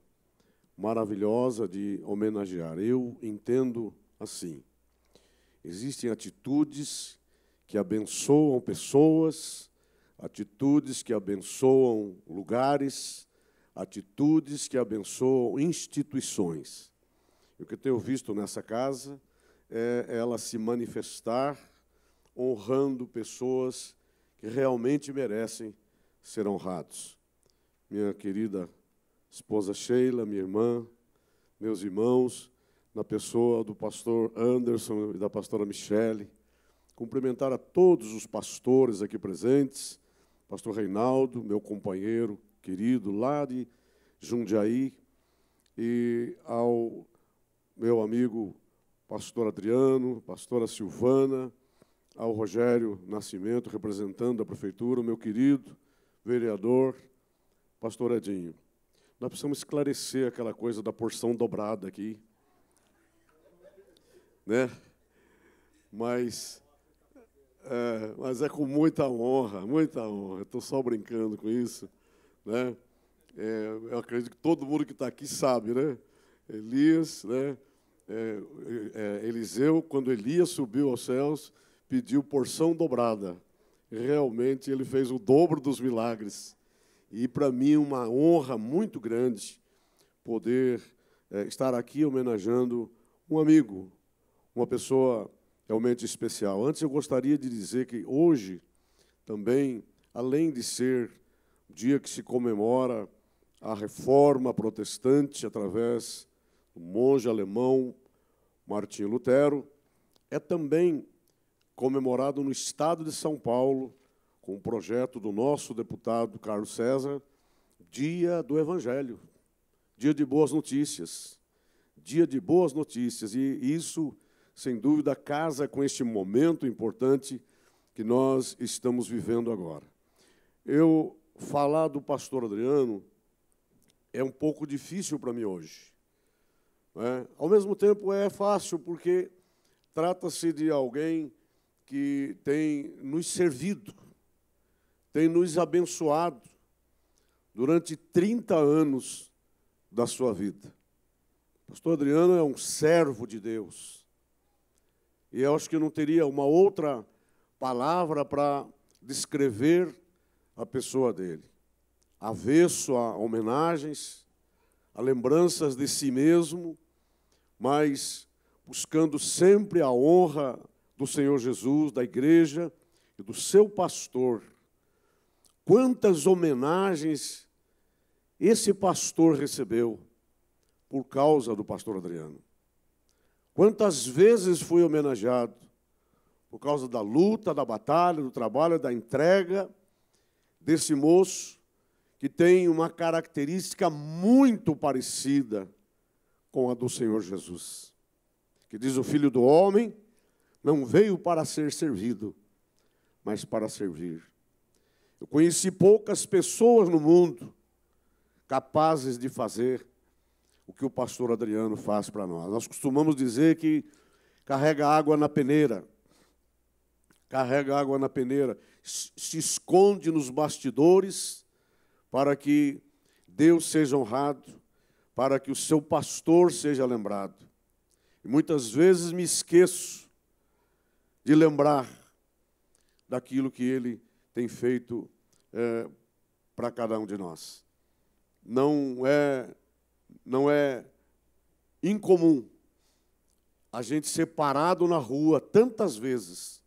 maravilhosa de homenagear. Eu entendo assim: existem atitudes que abençoam pessoas, atitudes que abençoam lugares, atitudes que abençoam instituições. E o que eu tenho visto nessa casa é ela se manifestar honrando pessoas que realmente merecem ser honrados. Minha querida esposa Sheila, minha irmã, meus irmãos, na pessoa do pastor Anderson e da pastora Michele, cumprimentar a todos os pastores aqui presentes, pastor Reinaldo, meu companheiro querido lá de Jundiaí, e ao meu amigo pastor Adriano, pastora Silvana, ao Rogério Nascimento, representando a prefeitura, o meu querido vereador, pastor Edinho. Nós precisamos esclarecer aquela coisa da porção dobrada aqui, né? Mas é com muita honra, muita honra. Estou só brincando com isso, né? Eu acredito que todo mundo que está aqui sabe, né? Elias, né? Eliseu, quando Elias subiu aos céus, pediu porção dobrada. Realmente ele fez o dobro dos milagres. E para mim uma honra muito grande poder estar aqui homenageando um amigo, uma pessoa realmente especial. Antes eu gostaria de dizer que hoje também, além de ser o dia que se comemora a reforma protestante através do monge alemão Martinho Lutero, é também comemorado no estado de São Paulo, com o projeto do nosso deputado Carlos César, Dia do Evangelho, Dia de Boas Notícias. Dia de Boas Notícias. E isso, sem dúvida, casa com este momento importante que nós estamos vivendo agora. Eu falar do pastor Adriano é um pouco difícil para mim hoje. Né? Ao mesmo tempo, é fácil, porque trata-se de alguém que tem nos servido, tem nos abençoado durante 30 anos da sua vida. O pastor Adriano é um servo de Deus. E eu acho que não teria uma outra palavra para descrever a pessoa dele. Avesso a homenagens, a lembranças de si mesmo, mas buscando sempre a honra do Senhor Jesus, da igreja e do seu pastor. Quantas homenagens esse pastor recebeu por causa do pastor Adriano. Quantas vezes foi homenageado por causa da luta, da batalha, do trabalho, da entrega desse moço que tem uma característica muito parecida com a do Senhor Jesus. Que diz: o Filho do Homem não veio para ser servido, mas para servir. Eu conheci poucas pessoas no mundo capazes de fazer o que o pastor Adriano faz para nós. Nós costumamos dizer que carrega água na peneira. Carrega água na peneira. Se esconde nos bastidores para que Deus seja honrado, para que o seu pastor seja lembrado. E muitas vezes me esqueço de lembrar daquilo que ele tem feito para cada um de nós. Não é incomum a gente ser parado na rua tantas vezes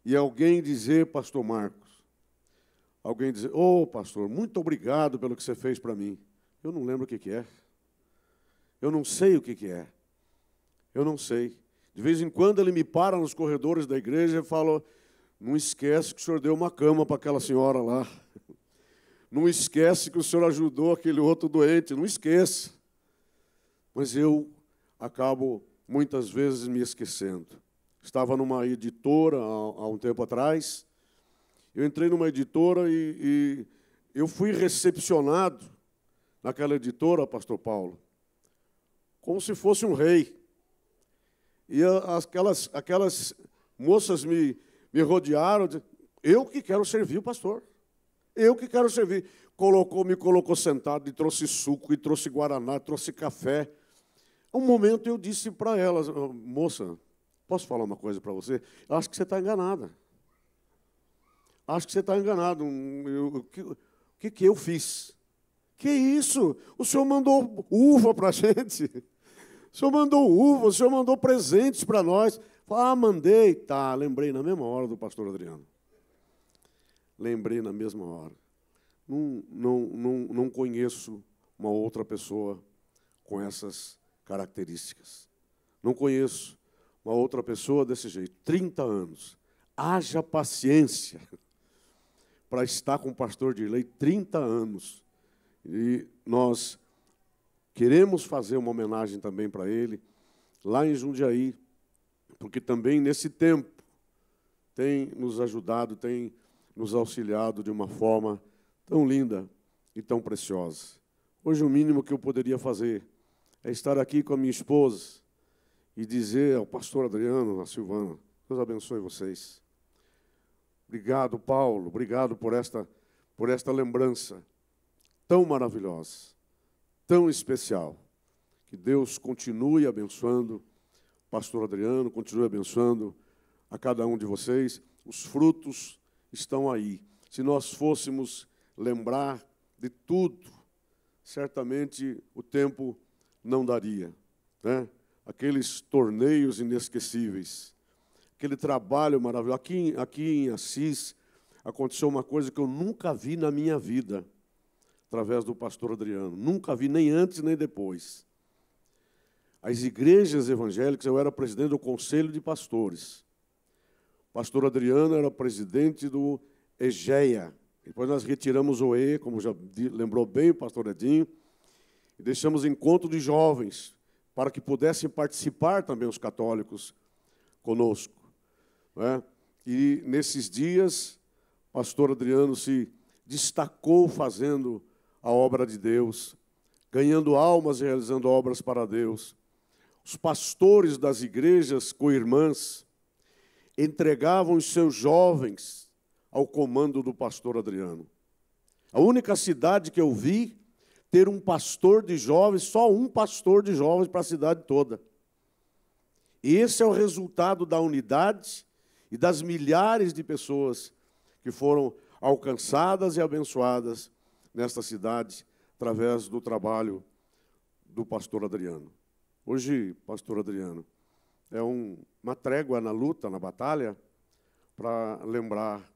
e alguém dizer: pastor Marcos, alguém dizer: ô pastor, muito obrigado pelo que você fez para mim. Eu não lembro o que é. Eu não sei o que é. Eu não sei. De vez em quando ele me para nos corredores da igreja e fala: não esquece que o senhor deu uma cama para aquela senhora lá. Não esquece que o senhor ajudou aquele outro doente. Não esqueça. Mas eu acabo, muitas vezes, me esquecendo. Estava numa editora há um tempo atrás. Eu entrei numa editora e eu fui recepcionado naquela editora, pastor Paulo, como se fosse um rei. E aquelas moças me rodearam. Eu que quero servir o pastor. Eu que quero servir. Me colocou sentado e trouxe suco, e trouxe guaraná, trouxe café. Um momento eu disse para elas: moça, posso falar uma coisa para você? Eu acho que você está enganada. Acho que você está enganado. O que eu fiz? Que isso? O senhor mandou uva para a gente. O senhor mandou uva, o senhor mandou presentes para nós. Ah, mandei. Tá, lembrei na mesma hora do pastor Adriano. Lembrei na mesma hora. Não conheço uma outra pessoa com essas características. Não conheço uma outra pessoa desse jeito. 30 anos. Haja paciência para estar com o pastor Dirley 30 anos. E nós queremos fazer uma homenagem também para ele, lá em Jundiaí, porque também nesse tempo tem nos ajudado, tem nos auxiliado de uma forma tão linda e tão preciosa. Hoje o mínimo que eu poderia fazer é estar aqui com a minha esposa e dizer ao pastor Adriano, a Silvana: Deus abençoe vocês. Obrigado, Paulo, obrigado por esta lembrança tão maravilhosa, tão especial. Que Deus continue abençoando o pastor Adriano, continue abençoando a cada um de vocês. Os frutos estão aí. Se nós fôssemos lembrar de tudo, certamente o tempo não daria, né? Aqueles torneios inesquecíveis, aquele trabalho maravilhoso. Aqui em Assis aconteceu uma coisa que eu nunca vi na minha vida, através do pastor Adriano. Nunca vi, nem antes nem depois. as igrejas evangélicas, eu era presidente do Conselho de Pastores. O pastor Adriano era presidente do EGEA. Depois nós retiramos o E, como já lembrou bem o pastor Edinho, e deixamos encontro de jovens, para que pudessem participar também os católicos conosco. Né? E, nesses dias, o pastor Adriano se destacou fazendo a obra de Deus, ganhando almas e realizando obras para Deus. Os pastores das igrejas co-irmãs entregavam os seus jovens ao comando do pastor Adriano. A única cidade que eu vi ter um pastor de jovens, só um pastor de jovens para a cidade toda. E esse é o resultado da unidade e das milhares de pessoas que foram alcançadas e abençoadas nesta cidade através do trabalho do pastor Adriano. Hoje, pastor Adriano, é uma trégua na luta, na batalha, para lembrar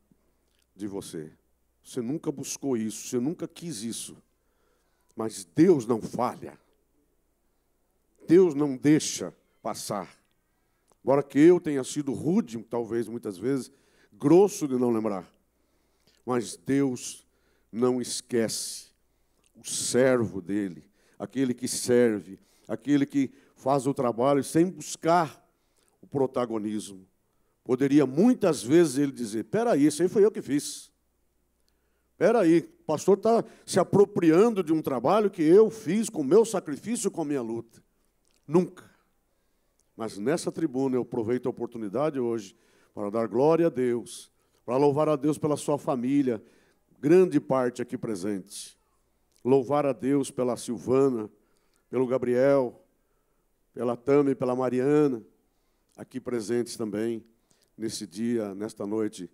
de você. Você nunca buscou isso, você nunca quis isso. Mas Deus não falha. Deus não deixa passar. Embora que eu tenha sido rude, talvez, muitas vezes, grosso de não lembrar. Mas Deus não esquece o servo dele, aquele que serve, aquele que faz o trabalho sem buscar o protagonismo. Poderia muitas vezes ele dizer, espera aí, isso aí foi eu que fiz. Espera aí, o pastor está se apropriando de um trabalho que eu fiz com o meu sacrifício, com a minha luta. Nunca. Mas nessa tribuna eu aproveito a oportunidade hoje para dar glória a Deus, para louvar a Deus pela sua família, grande parte aqui presente. Louvar a Deus pela Silvana, pelo Gabriel, pela Tami, pela Mariana, aqui presentes também, nesse dia, nesta noite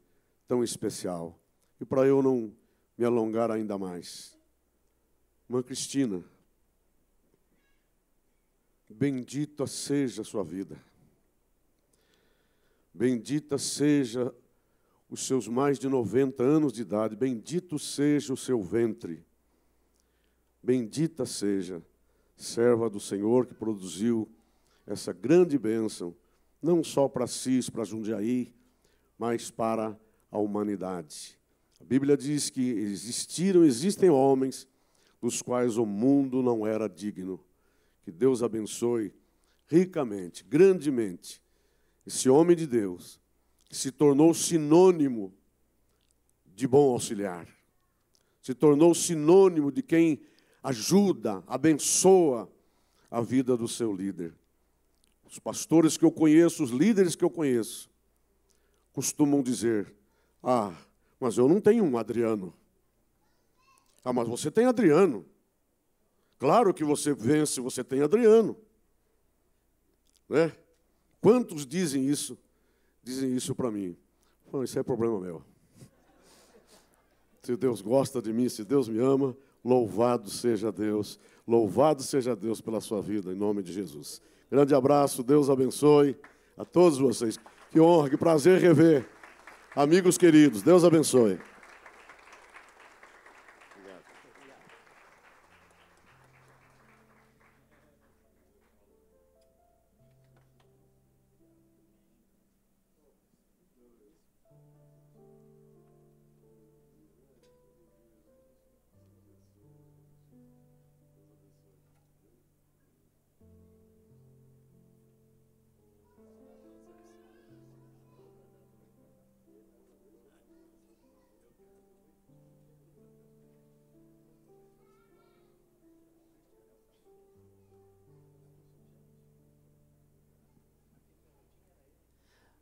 tão especial. E para eu não me alongar ainda mais, irmã Cristina, bendita seja a sua vida. Bendita seja os seus mais de 90 anos de idade. Bendito seja o seu ventre. Bendita seja, serva do Senhor que produziu essa grande bênção, não só para Assis, para Jundiaí, mas para a humanidade. A Bíblia diz que existem homens dos quais o mundo não era digno. Que Deus abençoe ricamente, grandemente, esse homem de Deus, que se tornou sinônimo de bom auxiliar, se tornou sinônimo de quem ajuda, abençoa a vida do seu líder. Os pastores que eu conheço, os líderes que eu conheço, costumam dizer, mas eu não tenho um Adriano. Mas você tem Adriano. Claro que você vence, você tem Adriano. Né? Quantos dizem isso? Dizem isso para mim. Isso é problema meu. Se Deus gosta de mim, se Deus me ama, louvado seja Deus. Louvado seja Deus pela sua vida, em nome de Jesus. Grande abraço, Deus abençoe a todos vocês. Que honra, que prazer rever. Amigos queridos, Deus abençoe.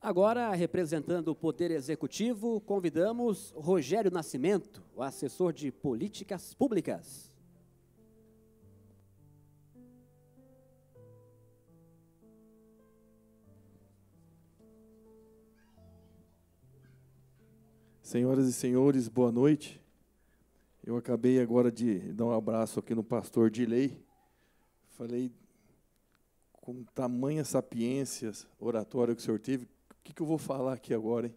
Agora, representando o Poder Executivo, convidamos Rogério Nascimento, o assessor de Políticas Públicas. Senhoras e senhores, boa noite. Eu acabei agora de dar um abraço aqui no pastor Dilei. Falei com tamanha sapiência oratória que o senhor teve. O que eu vou falar aqui agora, hein?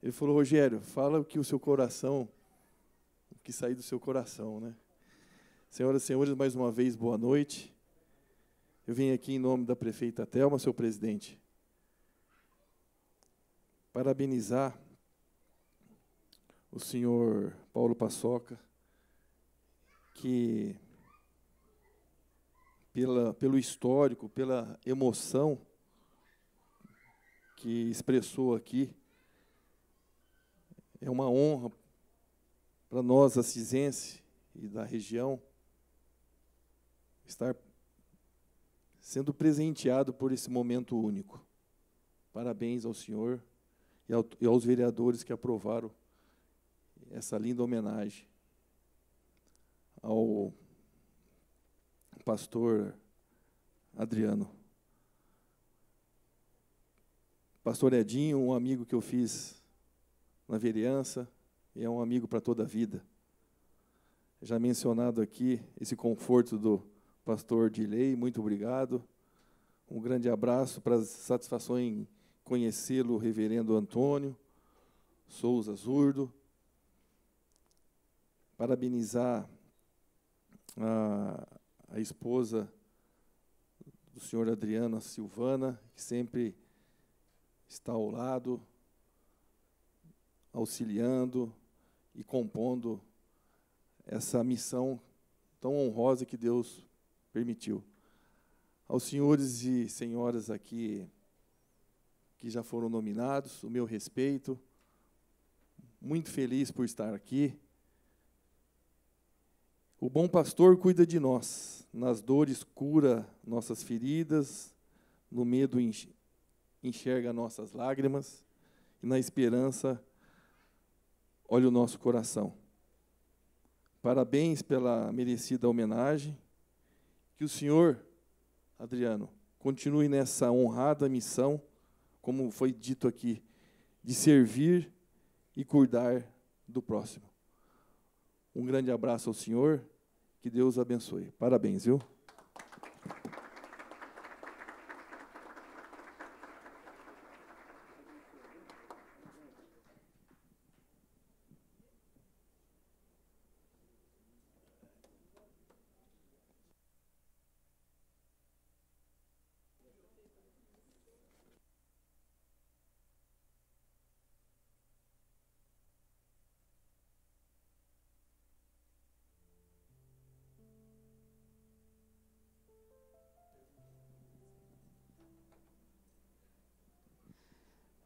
Ele falou, Rogério, fala o que o seu coração, o que sair do seu coração, né? Senhoras e senhores, mais uma vez, boa noite. Eu venho aqui em nome da prefeita Thelma, seu presidente, parabenizar o senhor Paulo Passoca, que pelo histórico, pela emoção que expressou aqui, é uma honra para nós, assisenses e da região, estar sendo presenteado por esse momento único. Parabéns ao senhor e aos vereadores que aprovaram essa linda homenagem ao pastor Adriano. Pastor Edinho, um amigo que eu fiz na vereança, e é um amigo para toda a vida. Já mencionado aqui, esse conforto do pastor Dilei, muito obrigado. Um grande abraço, para satisfação em conhecê-lo, o reverendo Antônio Souza Zurdo. Parabenizar a esposa do senhor Adriano, a Silvana, que sempre está ao lado, auxiliando e compondo essa missão tão honrosa que Deus permitiu. Aos senhores e senhoras aqui que já foram nominados, o meu respeito, muito feliz por estar aqui. O bom pastor cuida de nós, nas dores cura nossas feridas, no medo enxerga nossas lágrimas, e na esperança olha o nosso coração. Parabéns pela merecida homenagem. Que o senhor, Adriano, continue nessa honrada missão, como foi dito aqui, de servir e cuidar do próximo. Um grande abraço ao senhor, que Deus abençoe. Parabéns, viu?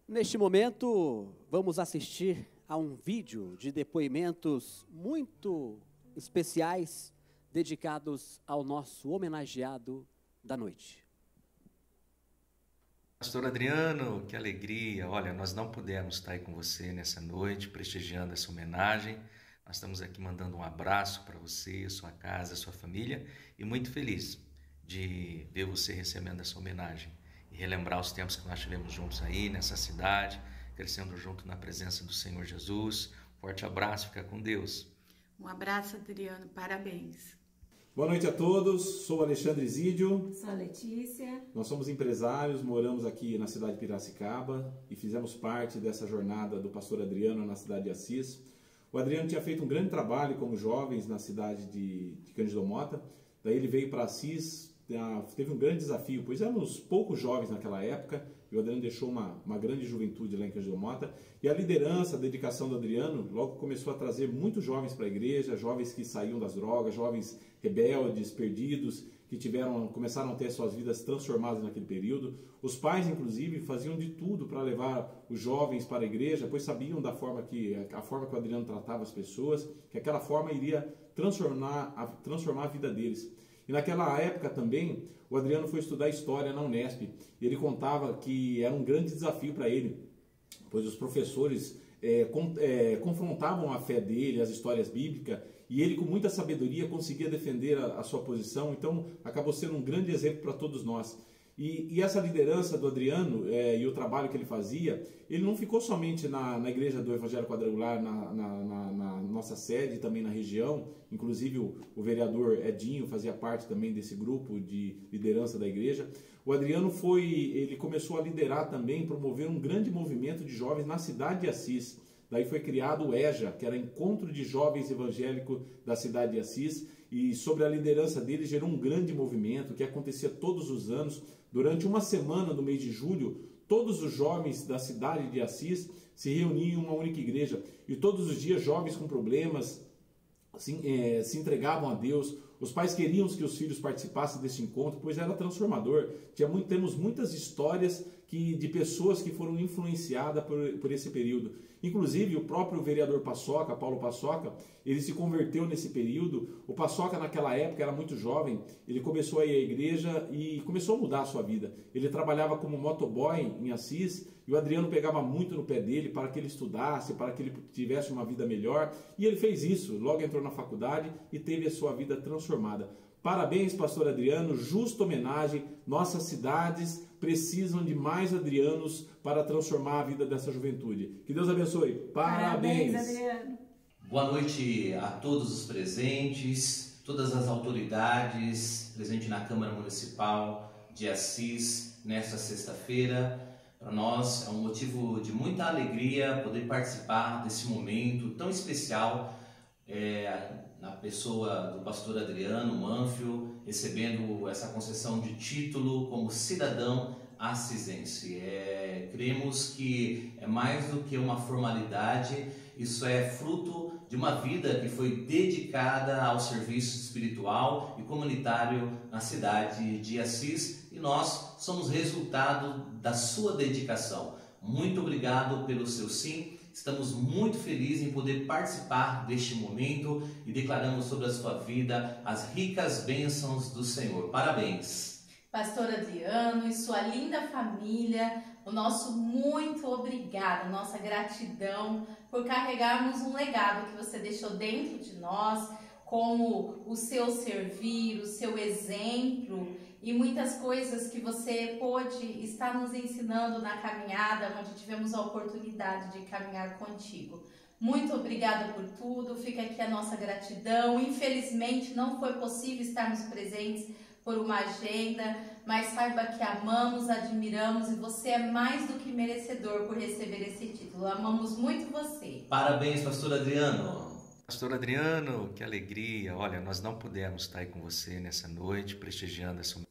Neste momento, vamos assistir a um vídeo de depoimentos muito especiais dedicados ao nosso homenageado da noite. Pastor Adriano, que alegria! Olha, nós não pudemos estar aí com você nessa noite, prestigiando essa homenagem. Nós estamos aqui mandando um abraço para você, sua casa, sua família, e muito feliz de ver você recebendo essa homenagem. E relembrar os tempos que nós tivemos juntos aí, nessa cidade, crescendo junto na presença do Senhor Jesus. Forte abraço, fica com Deus. Um abraço, Adriano, parabéns. Boa noite a todos, sou Alexandre Zídio. Sou a Letícia. Nós somos empresários, moramos aqui na cidade de Piracicaba e fizemos parte dessa jornada do pastor Adriano na cidade de Assis. O Adriano tinha feito um grande trabalho como jovens na cidade de Cândido Mota, daí ele veio para Assis. Teve um grande desafio, pois éramos poucos jovens naquela época, e o Adriano deixou uma grande juventude lá em Cândido Mota, e a liderança, a dedicação do Adriano logo começou a trazer muitos jovens para a igreja, jovens que saíam das drogas, jovens rebeldes, perdidos, que começaram a ter suas vidas transformadas naquele período. Os pais, inclusive, faziam de tudo para levar os jovens para a igreja, pois sabiam a forma que o Adriano tratava as pessoas, que aquela forma iria transformar a vida deles. E naquela época também, o Adriano foi estudar História na Unesp, e ele contava que era um grande desafio para ele, pois os professores confrontavam a fé dele, as histórias bíblicas, e ele com muita sabedoria conseguia defender a sua posição, então acabou sendo um grande exemplo para todos nós. E essa liderança do Adriano e o trabalho que ele fazia, ele não ficou somente na igreja do Evangelho Quadrangular, na nossa sede, também na região, inclusive o vereador Edinho fazia parte também desse grupo de liderança da igreja. O Adriano ele começou a liderar também, promover um grande movimento de jovens na cidade de Assis. Daí foi criado o EJA, que era Encontro de Jovens Evangélicos da cidade de Assis, e sobre a liderança dele gerou um grande movimento que acontecia todos os anos. Durante uma semana do mês de julho, todos os jovens da cidade de Assis se reuniam em uma única igreja e todos os dias jovens com problemas se entregavam a Deus. Os pais queriam que os filhos participassem desse encontro, pois era transformador. Temos muitas histórias de pessoas que foram influenciadas por esse período. Inclusive, o próprio vereador Paçoca, Paulo Paçoca, ele se converteu nesse período. O Paçoca, naquela época, era muito jovem. Ele começou a ir à igreja e começou a mudar a sua vida. Ele trabalhava como motoboy em Assis e o Adriano pegava muito no pé dele para que ele estudasse, para que ele tivesse uma vida melhor. E ele fez isso. Logo entrou na faculdade e teve a sua vida transformada. Parabéns, pastor Adriano, justa homenagem. Nossas cidades precisam de mais Adrianos para transformar a vida dessa juventude. Que Deus abençoe. Parabéns, Adriano. Boa noite a todos os presentes, todas as autoridades presentes na Câmara Municipal de Assis nesta sexta-feira. Para nós é um motivo de muita alegria poder participar desse momento tão especial, na pessoa do pastor Adriano Manfio, recebendo essa concessão de título como cidadão assisense. Cremos que é mais do que uma formalidade, isso é fruto de uma vida que foi dedicada ao serviço espiritual e comunitário na cidade de Assis, e nós somos resultado da sua dedicação. Muito obrigado pelo seu sim. Estamos muito felizes em poder participar deste momento e declaramos sobre a sua vida as ricas bênçãos do Senhor. Parabéns. Pastor Adriano e sua linda família, o nosso muito obrigado, nossa gratidão por carregarmos um legado que você deixou dentro de nós, como o seu servir, o seu exemplo e muitas coisas que você pôde estar nos ensinando na caminhada, onde tivemos a oportunidade de caminhar contigo. Muito obrigada por tudo, fica aqui a nossa gratidão. Infelizmente não foi possível estarmos presentes por uma agenda, mas saiba que amamos, admiramos e você é mais do que merecedor por receber esse título. Amamos muito você. Parabéns, pastor Adriano. Pastor Adriano, que alegria. Olha, nós não pudemos estar aí com você nessa noite, prestigiando essa...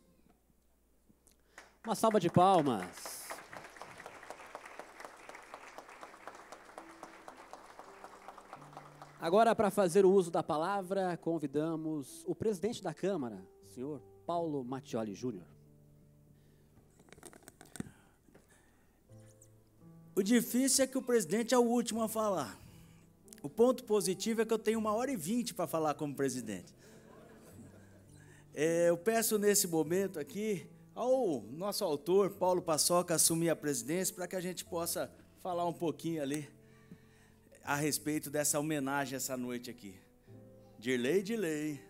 Uma salva de palmas. Agora, para fazer o uso da palavra, convidamos o presidente da Câmara, senhor Paulo Mattioli Júnior. O difícil é que o presidente é o último a falar. O ponto positivo é que eu tenho 1h20 para falar como presidente. Eu peço nesse momento aqui ao nosso autor, Paulo Paçoca, assumir a presidência para que a gente possa falar um pouquinho ali a respeito dessa homenagem essa noite aqui. Dirley.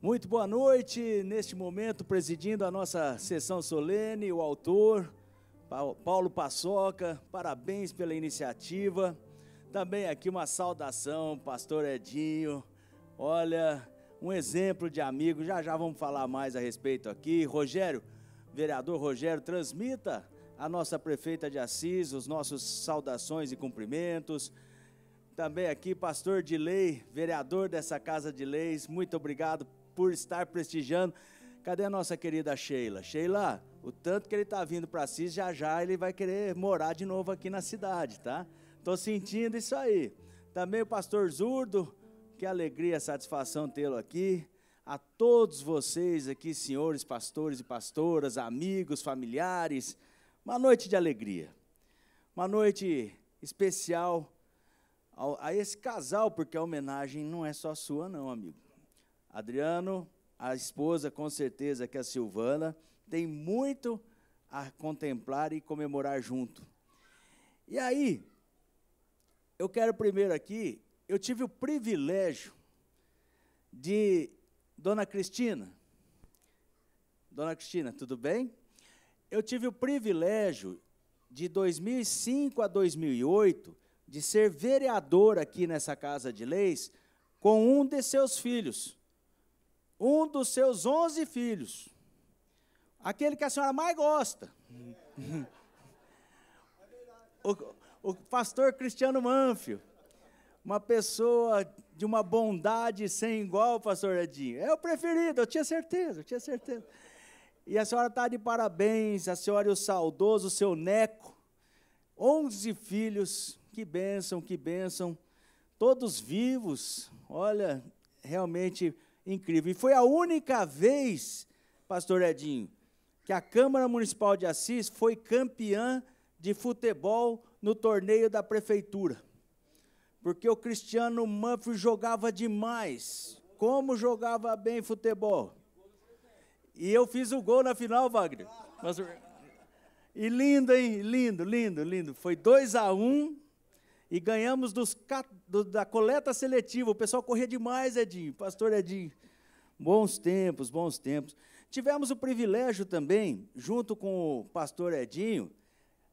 Muito boa noite, neste momento presidindo a nossa sessão solene, o autor, Paulo Paçoca, parabéns pela iniciativa. Também aqui uma saudação, pastor Edinho, olha, um exemplo de amigo, já vamos falar mais a respeito aqui. Rogério, vereador Rogério, transmita a nossa prefeita de Assis, os nossos saudações e cumprimentos. Também aqui, pastor Dilei, vereador dessa Casa de Leis, muito obrigado por estar prestigiando. Cadê a nossa querida Sheila? Sheila, o tanto que ele está vindo para Assis, já ele vai querer morar de novo aqui na cidade, tá? Estou sentindo isso aí. Também o pastor Zurdo, que alegria, satisfação tê-lo aqui. A todos vocês aqui, senhores pastores e pastoras, amigos, familiares, uma noite de alegria. Uma noite especial a esse casal, porque a homenagem não é só sua não, amigo. Adriano, a esposa, com certeza, que é a Silvana, tem muito a contemplar e comemorar junto. E aí, eu quero primeiro aqui, eu tive o privilégio de... Dona Cristina, tudo bem? Eu tive o privilégio de 2005 a 2008, de ser vereador aqui nessa Casa de Leis, com um de seus filhos. Um dos seus 11 filhos. Aquele que a senhora mais gosta. O pastor Cristiano Manfio. Uma pessoa de uma bondade sem igual, pastor Edinho. É o preferido, eu tinha certeza. E a senhora está de parabéns, a senhora e o saudoso, seu Neco. 11 filhos, que bênção. Todos vivos, olha, realmente incrível. E foi a única vez, pastor Edinho, que a Câmara Municipal de Assis foi campeã de futebol no torneio da prefeitura. Porque o Cristiano Manfio jogava demais. Como jogava bem futebol. E eu fiz o gol na final, Wagner. E lindo, hein? Lindo. Foi 2-1 e ganhamos da coleta seletiva. O pessoal corria demais, Edinho, pastor Edinho. Bons tempos. Tivemos o privilégio também, junto com o pastor Edinho,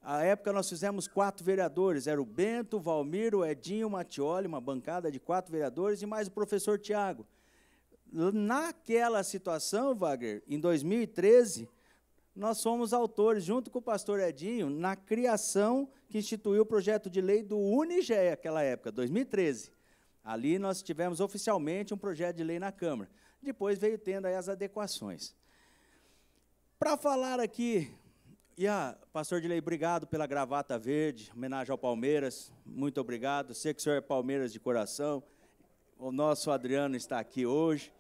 à época nós fizemos 4 vereadores, era o Bento, o Valmir, o Edinho, o Mattioli, uma bancada de 4 vereadores e mais o professor Tiago. Naquela situação, Wagner, em 2013, nós fomos autores, junto com o pastor Edinho, na criação que instituiu o projeto de lei do UNIGE, naquela época, 2013. Ali nós tivemos oficialmente um projeto de lei na Câmara. Depois veio tendo aí as adequações. Para falar aqui, pastor Dilei, obrigado pela gravata verde, homenagem ao Palmeiras, muito obrigado. Sei que o senhor é Palmeiras de coração, o nosso Adriano está aqui hoje,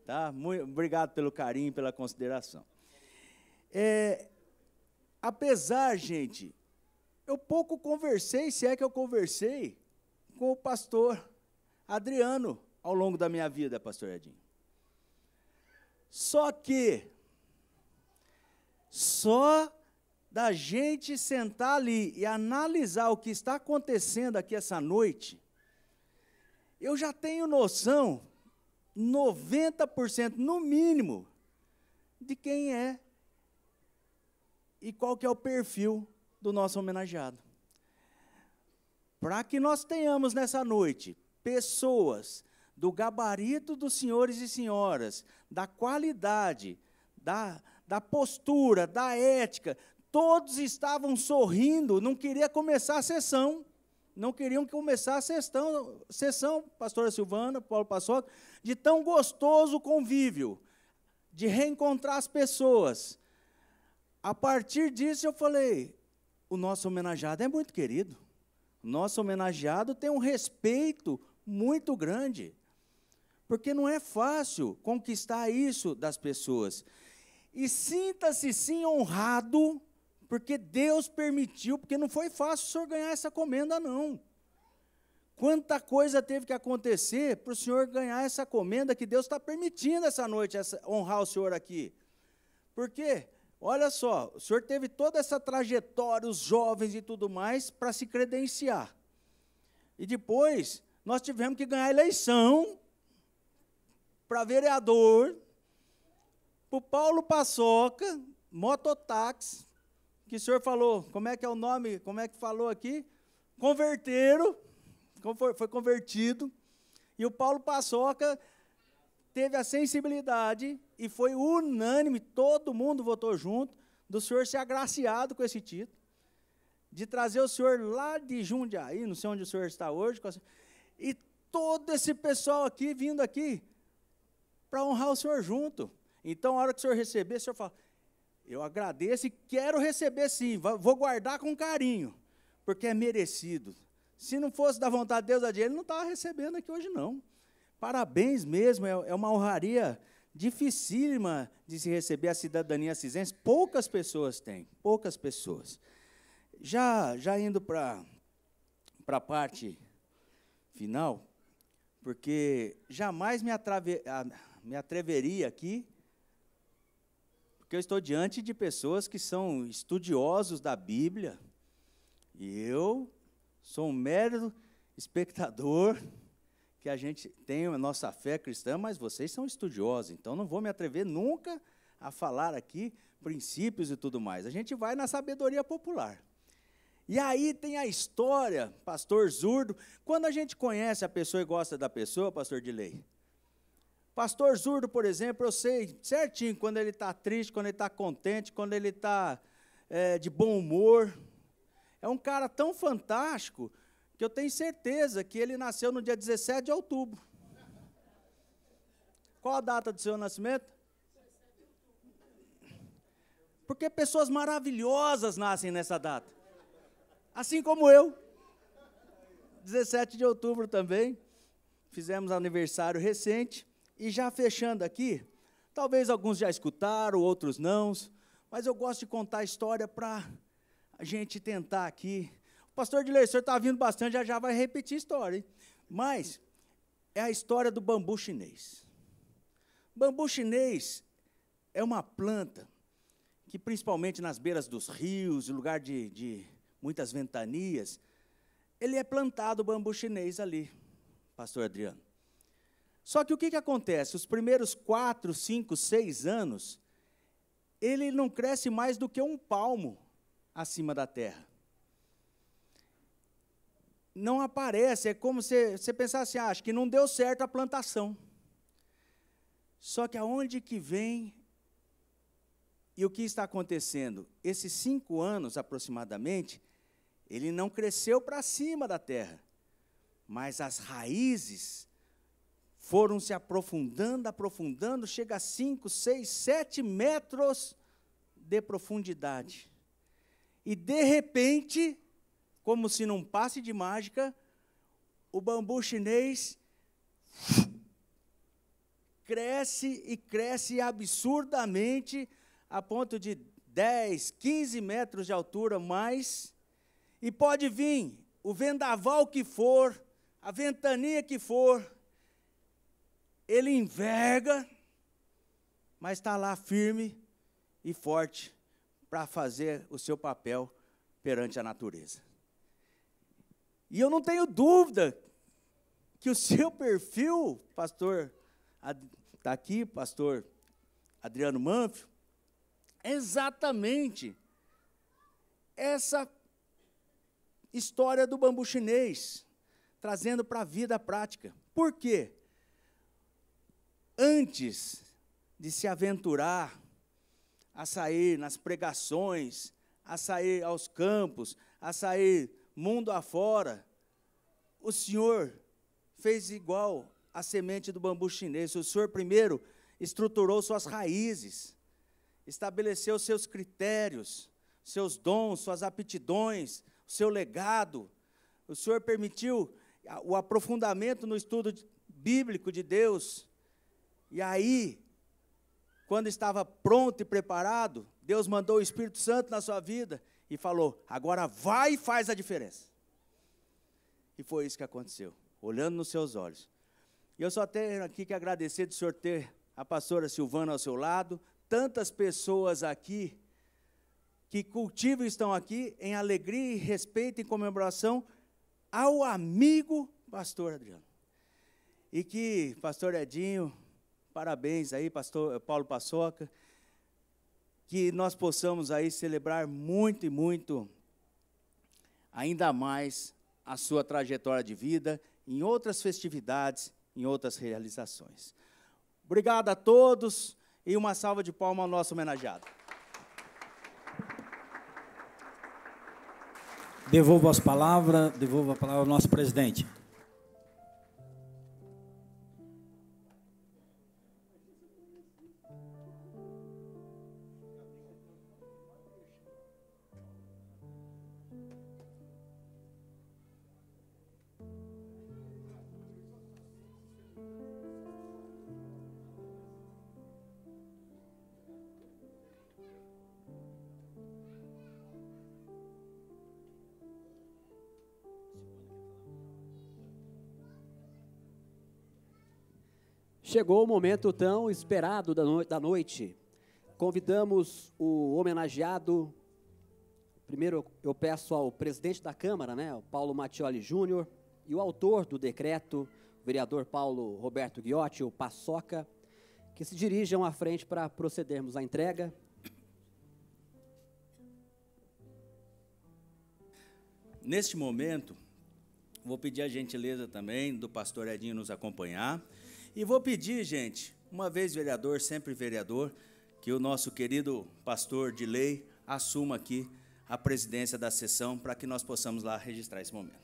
tá? Muito obrigado pelo carinho, pela consideração. Apesar, gente, eu pouco conversei, se é que eu conversei, com o pastor Adriano ao longo da minha vida, pastor Edinho. Só da gente sentar ali e analisar o que está acontecendo aqui essa noite, eu já tenho noção, 90% no mínimo, de quem é e qual que é o perfil do nosso homenageado. Para que nós tenhamos nessa noite pessoas do gabarito dos senhores e senhoras, da qualidade, da postura, da ética, todos estavam sorrindo, não queria começar a sessão, pastora Silvana, Paulo Passoca, de tão gostoso convívio, de reencontrar as pessoas. A partir disso eu falei, o nosso homenageado é muito querido, o nosso homenageado tem um respeito muito grande, porque não é fácil conquistar isso das pessoas. E sinta-se sim honrado, porque Deus permitiu, porque não foi fácil o senhor ganhar essa comenda, não. Quanta coisa teve que acontecer para o senhor ganhar essa comenda que Deus está permitindo essa noite, honrar o senhor aqui. Porque, olha só, o senhor teve toda essa trajetória, os jovens e tudo mais, para se credenciar. E depois, nós tivemos que ganhar a eleição para vereador, para o Paulo Passoca, mototáxi, que o senhor falou, como é que é o nome, como é que falou aqui? Converteiro, foi convertido, e o Paulo Passoca teve a sensibilidade, e foi unânime, todo mundo votou junto, do senhor ser agraciado com esse título, de trazer o senhor lá de Jundiaí, não sei onde o senhor está hoje, e todo esse pessoal aqui, vindo aqui, para honrar o senhor junto. Então, a hora que o senhor receber, o senhor fala, eu agradeço e quero receber sim, vou guardar com carinho, porque é merecido. Se não fosse da vontade de Deus, ele não estava recebendo aqui hoje, não. Parabéns mesmo, é uma honraria dificílima de se receber a cidadania assisense, poucas pessoas têm, poucas pessoas. Já indo para a parte final, porque jamais me atreveria aqui, porque eu estou diante de pessoas que são estudiosos da Bíblia, e eu sou um mero espectador, que a gente tem a nossa fé cristã, mas vocês são estudiosos, então não vou me atrever nunca a falar aqui princípios e tudo mais. A gente vai na sabedoria popular. E aí tem a história, pastor Zurdo, quando a gente conhece a pessoa e gosta da pessoa, pastor Dilei. Pastor Zurdo, por exemplo, eu sei certinho quando ele está triste, quando ele está contente, quando ele está de bom humor. É um cara tão fantástico que eu tenho certeza que ele nasceu no dia 17 de outubro. Qual a data do seu nascimento? Porque pessoas maravilhosas nascem nessa data. Assim como eu. 17 de outubro também. Fizemos aniversário recente. E já fechando aqui, talvez alguns já escutaram, outros não, mas eu gosto de contar a história para a gente tentar aqui. O pastor Dilei, o senhor está vindo bastante, já vai repetir a história, hein? Mas é a história do bambu chinês. Bambu chinês é uma planta que, principalmente nas beiras dos rios, em lugar de muitas ventanias, ele é plantado o bambu chinês ali, pastor Adriano. Só que o que acontece? Os primeiros 4, 5, 6 anos, ele não cresce mais do que um palmo acima da terra. Não aparece, é como se você pensasse, acho que não deu certo a plantação. Só que aonde que vem e o que está acontecendo? Esses 5 anos, aproximadamente, ele não cresceu para cima da terra, mas as raízes foram se aprofundando, chega a 5, 6, 7 metros de profundidade. E, de repente, como se num passe de mágica, o bambu chinês cresce e cresce absurdamente, a ponto de 10, 15 metros de altura mais, e pode vir o vendaval que for, a ventania que for, ele enverga, mas está lá firme e forte para fazer o seu papel perante a natureza. E eu não tenho dúvida que o seu perfil, pastor, está aqui, pastor Adriano Manfio, é exatamente essa história do bambu chinês, trazendo para a vida prática. Por quê? Antes de se aventurar a sair nas pregações, a sair aos campos, a sair mundo afora, o Senhor fez igual a semente do bambu chinês. O Senhor primeiro estruturou suas raízes, estabeleceu seus critérios, seus dons, suas aptidões, o seu legado. O Senhor permitiu o aprofundamento no estudo bíblico de Deus. E aí, quando estava pronto e preparado, Deus mandou o Espírito Santo na sua vida e falou, agora vai e faz a diferença. E foi isso que aconteceu, olhando nos seus olhos. E eu só tenho aqui que agradecer do senhor ter a pastora Silvana ao seu lado, tantas pessoas aqui que cultivam e estão aqui em alegria e respeito e comemoração ao amigo pastor Adriano. E que, pastor Edinho, parabéns aí, pastor Paulo Passoca, que nós possamos aí celebrar muito e muito, ainda mais, a sua trajetória de vida, em outras festividades, em outras realizações. Obrigado a todos e uma salva de palmas ao nosso homenageado. Devolvo a palavra ao nosso presidente. Chegou o momento tão esperado da noite. Convidamos o homenageado. Primeiro eu peço ao presidente da Câmara, o Paulo Mattioli Júnior, e o autor do decreto, o vereador Paulo Roberto Ghiotti, o Passoca, que se dirijam à frente para procedermos à entrega. neste momento, vou pedir a gentileza também do pastor Edinho nos acompanhar. E vou pedir, gente, uma vez vereador, sempre vereador, que o nosso querido pastor Dilei assuma aqui a presidência da sessão para que nós possamos lá registrar esse momento.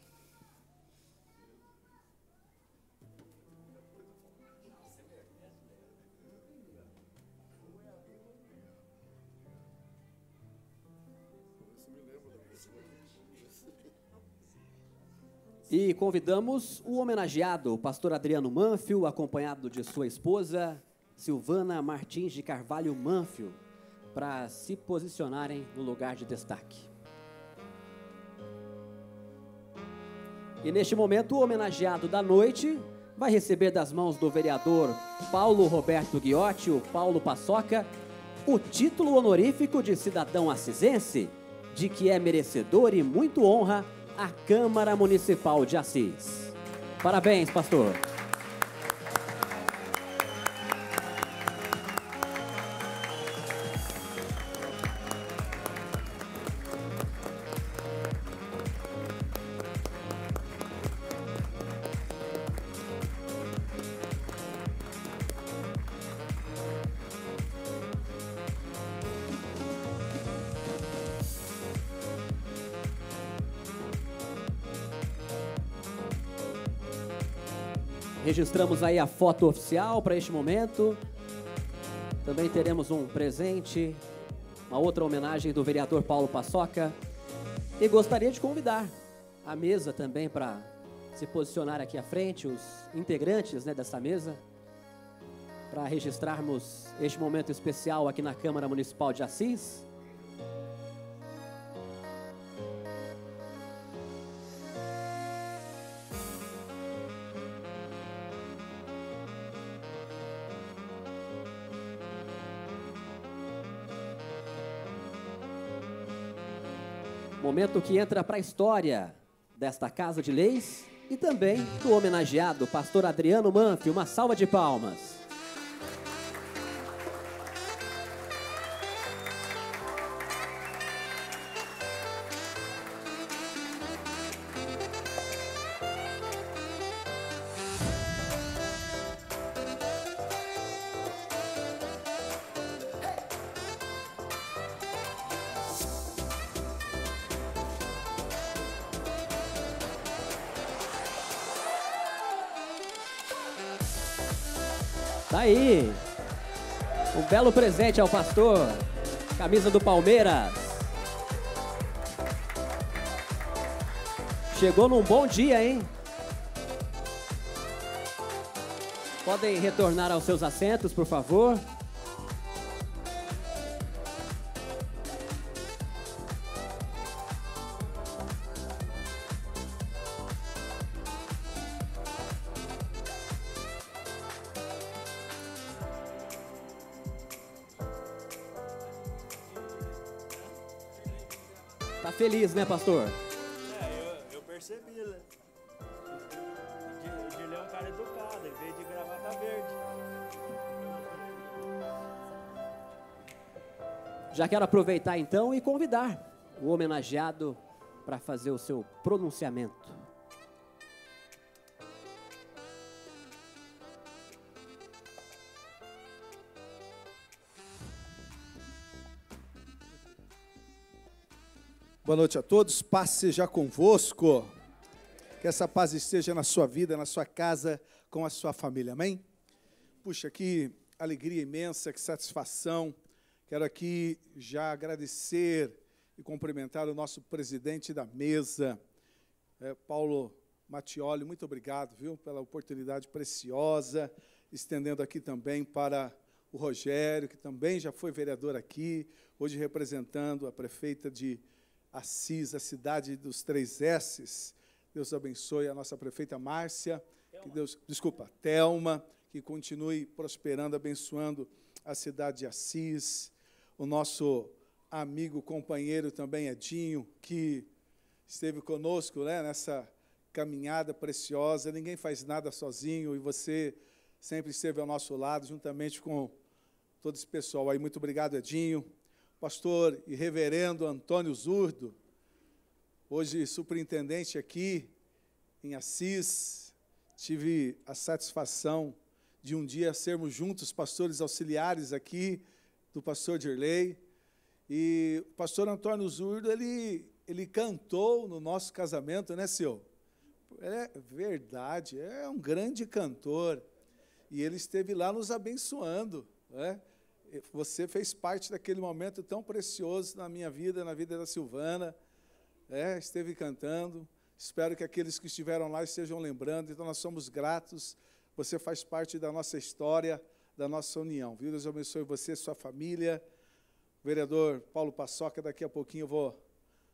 E convidamos o homenageado, o pastor Adriano Manfio, acompanhado de sua esposa, Silvana Martins de Carvalho Manfio, para se posicionarem no lugar de destaque. E neste momento, o homenageado da noite vai receber das mãos do vereador Paulo Roberto Ghiotti, o Paulo Paçoca, o título honorífico de cidadão assisense, de que é merecedor e muito honra a Câmara Municipal de Assis. Parabéns, pastor. Registramos aí a foto oficial para este momento. Também teremos um presente, uma outra homenagem do vereador Paulo Paçoca. E gostaria de convidar a mesa também para se posicionar aqui à frente, os integrantes, né, dessa mesa, para registrarmos este momento especial aqui na Câmara Municipal de Assis. Momento que entra para a história desta Casa de Leis e também do homenageado, pastor Adriano Manfio. Uma salva de palmas. Tá aí, um belo presente ao pastor, camisa do Palmeiras. Chegou num bom dia, hein? Podem retornar aos seus assentos, por favor. Tá feliz, né, pastor? Eu percebi, né? O Dilei é um cara educado, em vez de gravata verde. Já quero aproveitar então e convidar o homenageado para fazer o seu pronunciamento. Boa noite a todos, paz seja convosco, que essa paz esteja na sua vida, na sua casa, com a sua família, amém? Puxa, que alegria imensa, que satisfação, quero aqui já agradecer e cumprimentar o nosso presidente da mesa, Paulo Mattioli, muito obrigado, viu, pela oportunidade preciosa, estendendo aqui também para o Rogério, que também já foi vereador aqui, hoje representando a prefeita de Assis, a cidade dos 3 S's. Deus abençoe a nossa prefeita Márcia, Thelma, que continue prosperando, abençoando a cidade de Assis. O nosso amigo, companheiro também, Edinho, que esteve conosco, né, nessa caminhada preciosa. Ninguém faz nada sozinho e você sempre esteve ao nosso lado, juntamente com todo esse pessoal aí. Muito obrigado, Edinho. Pastor e reverendo Antônio Zurdo, hoje superintendente aqui em Assis. Tive a satisfação de um dia sermos juntos pastores auxiliares aqui do pastor Dirley. E o pastor Antônio Zurdo, ele cantou no nosso casamento, né, senhor? É verdade, é um grande cantor. E ele esteve lá nos abençoando, né? Você fez parte daquele momento tão precioso na minha vida, na vida da Silvana, esteve cantando. Espero que aqueles que estiveram lá estejam lembrando. Então, nós somos gratos. Você faz parte da nossa história, da nossa união. Viu? Deus abençoe você e sua família. O vereador Paulo Passoca, daqui a pouquinho eu vou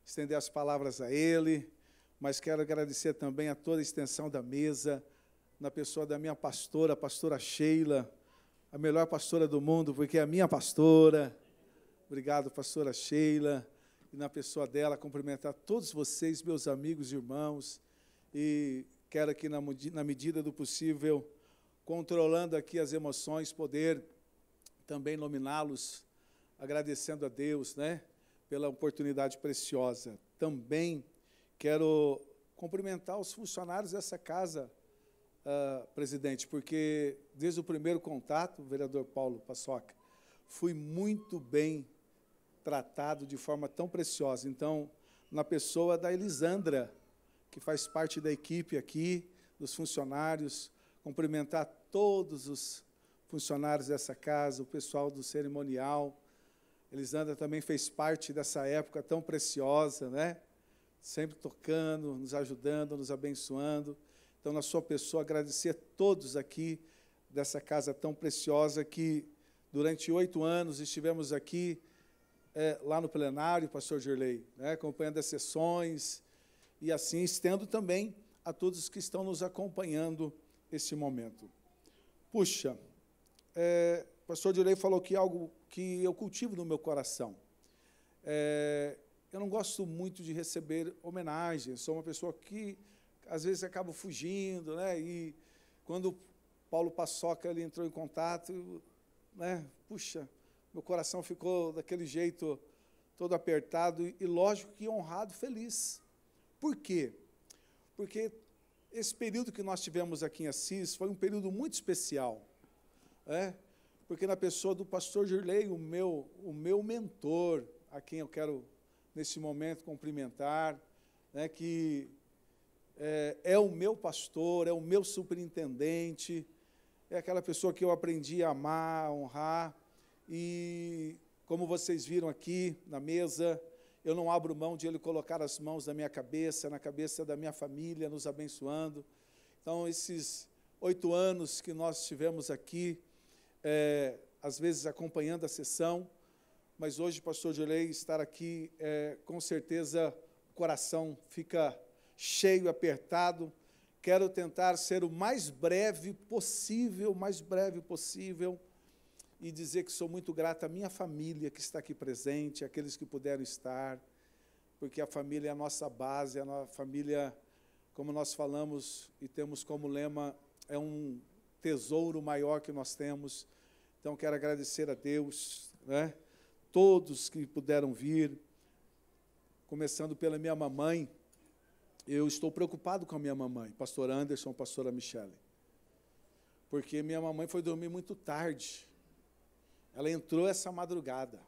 estender as palavras a ele, mas quero agradecer também a toda a extensão da mesa, na pessoa da minha pastora, a pastora Sheila, a melhor pastora do mundo, porque é a minha pastora. Obrigado, pastora Sheila. E na pessoa dela, cumprimentar todos vocês, meus amigos e irmãos. E quero aqui, na medida do possível, controlando aqui as emoções, poder também nominá-los, agradecendo a Deus, né, pela oportunidade preciosa. Também quero cumprimentar os funcionários dessa casa, presidente, porque desde o primeiro contato, o vereador Paulo Passoca, fui muito bem tratado de forma tão preciosa. Então, na pessoa da Elisandra, que faz parte da equipe aqui, dos funcionários, cumprimentar todos os funcionários dessa casa, o pessoal do cerimonial. Elisandra também fez parte dessa época tão preciosa, né? Sempre tocando, nos ajudando, nos abençoando. Então, na sua pessoa, agradecer a todos aqui dessa casa tão preciosa que, durante 8 anos, estivemos aqui, lá no plenário, pastor Dirley, né, acompanhando as sessões, e assim estendo também a todos que estão nos acompanhando esse momento. Puxa, o pastor Dirley falou que algo que eu cultivo no meu coração. Eu não gosto muito de receber homenagens, sou uma pessoa que, às vezes, acabo fugindo, né, e quando Paulo Passoca ele entrou em contato, né, puxa, meu coração ficou daquele jeito, todo apertado, e lógico que honrado, feliz. Por quê? Porque esse período que nós tivemos aqui em Assis foi um período muito especial, porque na pessoa do pastor Dirley, o meu mentor, a quem eu quero, nesse momento, cumprimentar, né, que é o meu pastor, é o meu superintendente, é aquela pessoa que eu aprendi a amar, a honrar, e como vocês viram aqui na mesa, eu não abro mão de ele colocar as mãos na minha cabeça, na cabeça da minha família, nos abençoando. Então, esses 8 anos que nós estivemos aqui, às vezes acompanhando a sessão, mas hoje, pastor Dirley, estar aqui, com certeza, o coração fica cheio, apertado. Quero tentar ser o mais breve possível, e dizer que sou muito grato à minha família que está aqui presente, àqueles que puderam estar, porque a família é a nossa base, a família, como nós falamos e temos como lema, é um tesouro maior que nós temos. Então, quero agradecer a Deus, né, todos que puderam vir, começando pela minha mamãe. Eu estou preocupado com a minha mamãe, pastor Anderson, pastora Michele, porque minha mamãe foi dormir muito tarde. Ela entrou essa madrugada.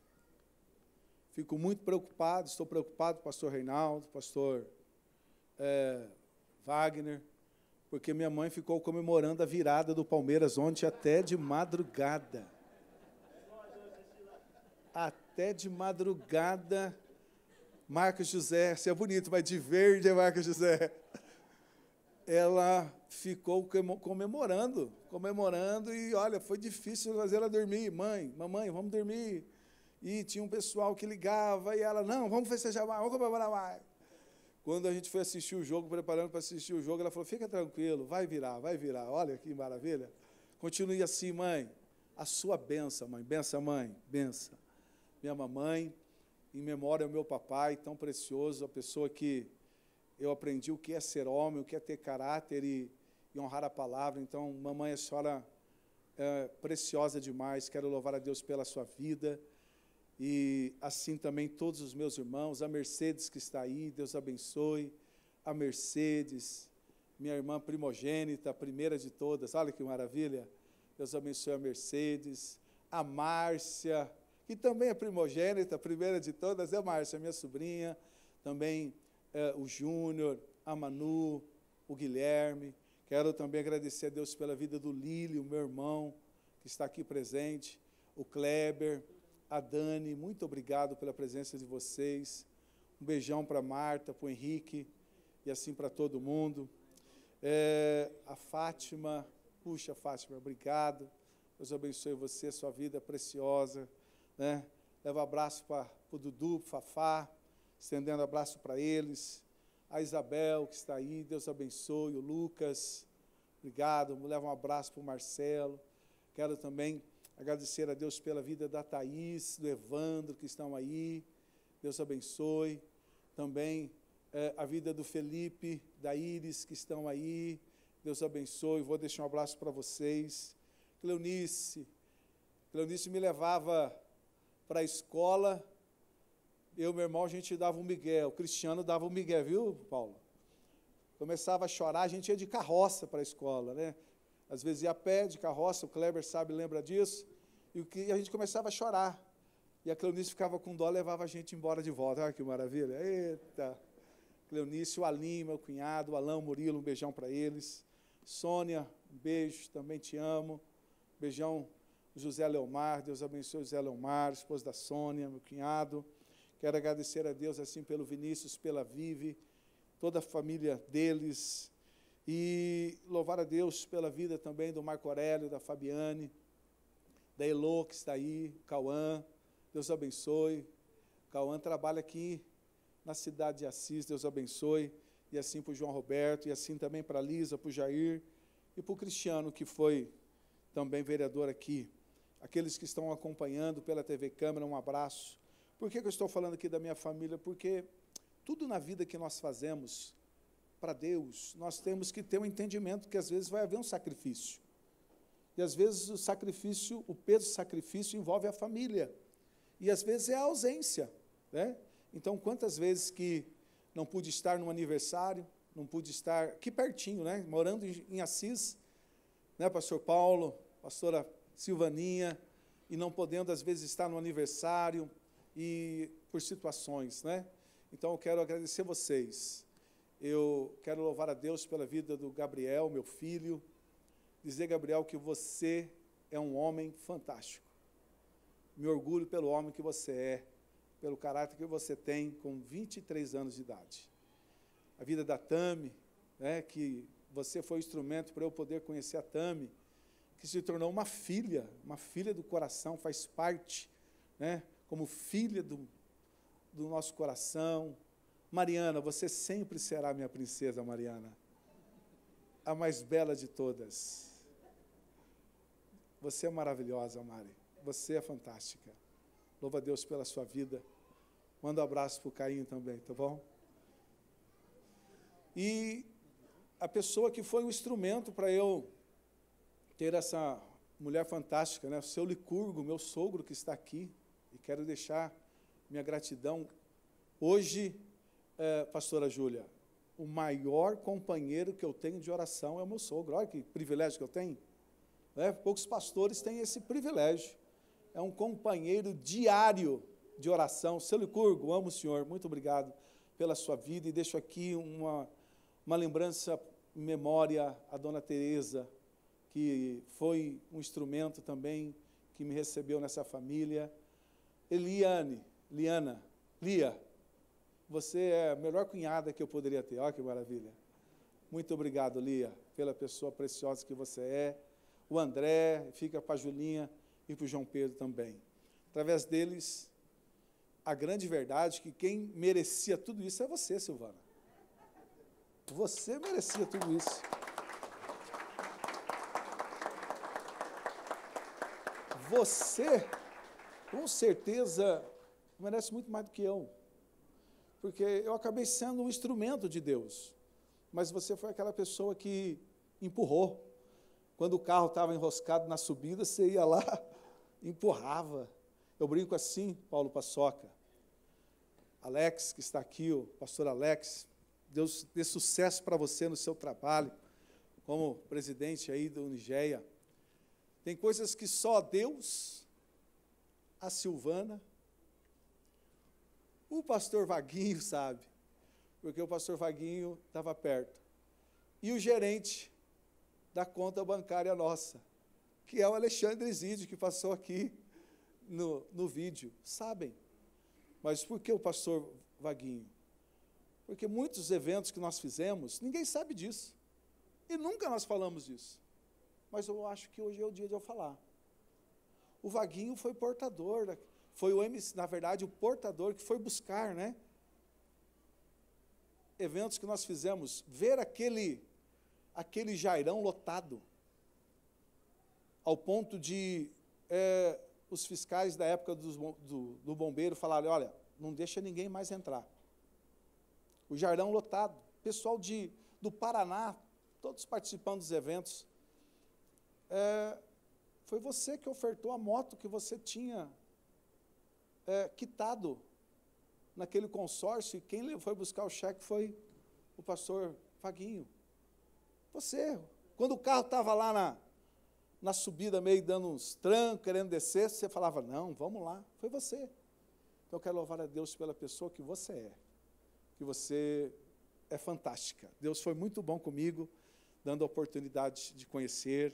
Fico muito preocupado, estou preocupado com o pastor Reinaldo, pastor Wagner, porque minha mãe ficou comemorando a virada do Palmeiras ontem até de madrugada. Até de madrugada. Marcos José, você é bonito, mas de verde é Marcos José. Ela ficou comemorando, e, olha, foi difícil fazer ela dormir. Mamãe, vamos dormir. E tinha um pessoal que ligava, e ela, não, vamos festejar mais, vamos comemorar mais. Quando a gente foi assistir o jogo, preparando para assistir o jogo, ela falou, fica tranquilo, vai virar, olha que maravilha. Continue assim, mãe, a sua bênção, mãe, benção, mãe, benção. Minha mamãe, em memória ao meu papai, tão precioso, a pessoa que eu aprendi o que é ser homem, o que é ter caráter e honrar a palavra. Então, mamãe, a senhora é preciosa demais, quero louvar a Deus pela sua vida. e assim também todos os meus irmãos, a Mercedes que está aí, Deus abençoe, a Mercedes, minha irmã primogênita, a primeira de todas, olha que maravilha, Deus abençoe a Mercedes, a Márcia, que também é primogênita, a primeira de todas é a Márcia, minha sobrinha, também o Júnior, a Manu, o Guilherme. Quero também agradecer a Deus pela vida do Lílio, meu irmão, que está aqui presente, o Kleber, a Dani, muito obrigado pela presença de vocês. Um beijão para a Marta, para o Henrique, e assim para todo mundo. A Fátima, puxa, Fátima, obrigado. Deus abençoe você, sua vida preciosa. Né? Leva abraço para o Dudu, para o Fafá, estendendo abraço para eles. A Isabel, que está aí, Deus abençoe. O Lucas, obrigado. Leva um abraço para o Marcelo. Quero também agradecer a Deus pela vida da Thaís, do Evandro, que estão aí. Deus abençoe. Também a vida do Felipe, da Iris, que estão aí. Deus abençoe. Vou deixar um abraço para vocês. Cleonice me levava para a escola, eu e meu irmão, a gente dava um migué, o Cristiano dava um migué, viu, Paulo? Começava a chorar, a gente ia de carroça para a escola, né? Às vezes ia a pé, de carroça, o Kleber sabe, lembra disso, e a gente começava a chorar, e a Cleonice ficava com dó, levava a gente embora de volta, olha que maravilha, eita! Cleonice, o Alim, meu cunhado, o Alain, o Murilo, um beijão para eles, Sônia, um beijo, também te amo, beijão, José Leomar, Deus abençoe o José Leomar, esposo da Sônia, meu cunhado. Quero agradecer a Deus, assim, pelo Vinícius, pela Vivi, toda a família deles, e louvar a Deus pela vida também do Marco Aurélio, da Fabiane, da Elô, que está aí, Cauã, Deus abençoe. Cauã trabalha aqui na cidade de Assis, Deus abençoe, e assim para o João Roberto, e assim também para a Lisa, para o Jair, e para o Cristiano, que foi também vereador aqui. Aqueles que estão acompanhando pela TV Câmara, um abraço. Por que eu estou falando aqui da minha família? Porque tudo na vida que nós fazemos para Deus, nós temos que ter um entendimento que às vezes vai haver um sacrifício. E às vezes o sacrifício, o peso do sacrifício envolve a família. E às vezes é a ausência, né? Então, quantas vezes que não pude estar no aniversário, não pude estar aqui pertinho, né? Morando em Assis, né, pastor Paulo, pastora Silvaninha, e não podendo, às vezes, estar no aniversário, e por situações, né? Então, eu quero agradecer vocês. Eu quero louvar a Deus pela vida do Gabriel, meu filho, dizer, Gabriel, que você é um homem fantástico. Me orgulho pelo homem que você é, pelo caráter que você tem com 23 anos de idade. A vida da Tami, né, que você foi o instrumento para eu poder conhecer a Tami, que se tornou uma filha do coração, faz parte, né, como filha do nosso coração. Mariana, você sempre será minha princesa, Mariana, a mais bela de todas. Você é maravilhosa, Mari, você é fantástica. Louva a Deus pela sua vida. Manda um abraço para o Caim também, tá bom? E a pessoa que foi um instrumento para eu ter essa mulher fantástica, né? O seu Licurgo, meu sogro que está aqui, e quero deixar minha gratidão. Hoje, pastora Júlia, o maior companheiro que eu tenho de oração é o meu sogro. Olha que privilégio que eu tenho. Poucos pastores têm esse privilégio. É um companheiro diário de oração. Seu Licurgo, amo o senhor, muito obrigado pela sua vida, e deixo aqui uma lembrança em memória à dona Tereza, que foi um instrumento também que me recebeu nessa família. Lia, você é a melhor cunhada que eu poderia ter, olha que maravilha. Muito obrigado, Lia, pela pessoa preciosa que você é. O André, fica para a Julinha e para o João Pedro também. Através deles, a grande verdade é que quem merecia tudo isso é você, Silvana. Você merecia tudo isso. Você, com certeza, merece muito mais do que eu. Porque eu acabei sendo um instrumento de Deus. Mas você foi aquela pessoa que empurrou. Quando o carro estava enroscado na subida, você ia lá, empurrava. Eu brinco assim, Paulo Paçoca. Alex, que está aqui, o pastor Alex, Deus dê sucesso para você no seu trabalho, como presidente aí do Unigeia. Tem coisas que só Deus, a Silvana, o pastor Vaguinho sabe, porque o pastor Vaguinho estava perto. E o gerente da conta bancária nossa, que é o Alexandre Zídio, que passou aqui no vídeo, sabem. Mas por que o pastor Vaguinho? Porque muitos eventos que nós fizemos, ninguém sabe disso. E nunca nós falamos disso. Mas eu acho que hoje é o dia de eu falar. O Vaguinho foi portador, foi o MC, na verdade, o portador que foi buscar, né? Eventos que nós fizemos, ver aquele Jairão lotado, ao ponto de os fiscais da época do bombeiro falarem, olha, não deixa ninguém mais entrar. O Jairão lotado, pessoal do Paraná, todos participando dos eventos. Foi você que ofertou a moto que você tinha quitado naquele consórcio, e quem foi buscar o cheque foi o pastor Vaguinho. Você, quando o carro estava lá na subida, meio dando uns trancos, querendo descer, você falava, não, vamos lá, foi você. Então, eu quero louvar a Deus pela pessoa que você é fantástica. Deus foi muito bom comigo, dando a oportunidade de conhecer,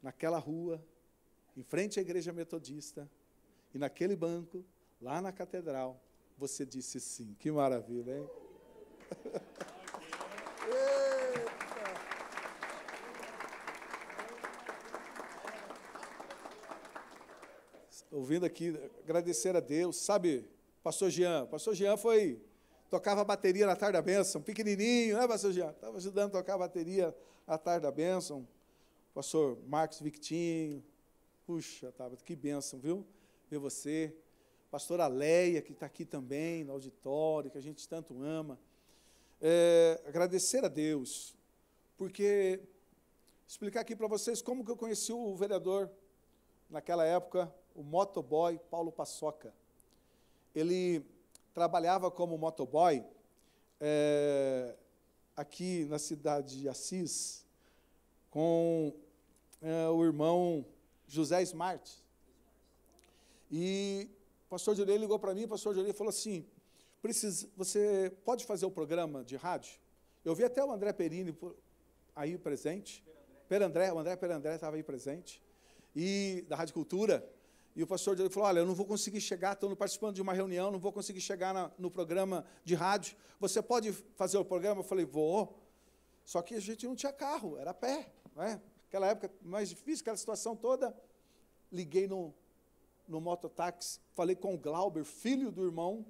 naquela rua, em frente à igreja metodista, e naquele banco, lá na catedral, você disse sim. Que maravilha, hein? Ouvindo aqui, agradecer a Deus. Sabe, pastor Jean tocava bateria na tarde da bênção, pequenininho, né, pastor Jean? Estava ajudando a tocar a bateria na tarde da bênção. Pastor Marcos Victinho, puxa, que bênção, viu? Ver você. Pastora Leia, que está aqui também, no auditório, que a gente tanto ama. Agradecer a Deus, porque explicar aqui para vocês como que eu conheci o vereador, naquela época, o motoboy Paulo Paçoca. Ele trabalhava como motoboy aqui na cidade de Assis, com o irmão José Smart. E o pastor Jurei ligou para mim, o pastor Jurei falou assim, você pode fazer o programa de rádio? Eu vi até o André Perini aí presente, o André Perandré estava aí presente, e da Rádio Cultura, e o pastor Jurei falou, olha, eu não vou conseguir chegar, estou participando de uma reunião, não vou conseguir chegar no programa de rádio, você pode fazer o programa? Eu falei, vou, só que a gente não tinha carro, era a pé, não é? Aquela época mais difícil, aquela situação toda, liguei no mototáxi, falei com o Glauber, filho do irmão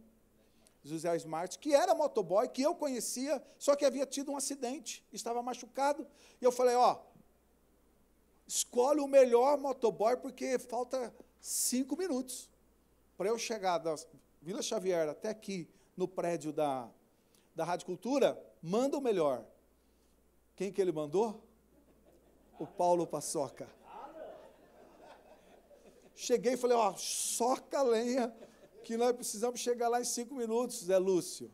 José Smart, que era motoboy, que eu conhecia, só que havia tido um acidente, estava machucado, e eu falei, escolhe o melhor motoboy, porque falta 5 minutos para eu chegar da Vila Xavier até aqui, no prédio da Rádio Cultura, manda o melhor. Quem que ele mandou? O Paulo Paçoca. Cheguei e falei, soca a lenha, que nós precisamos chegar lá em 5 minutos, Zé Lúcio.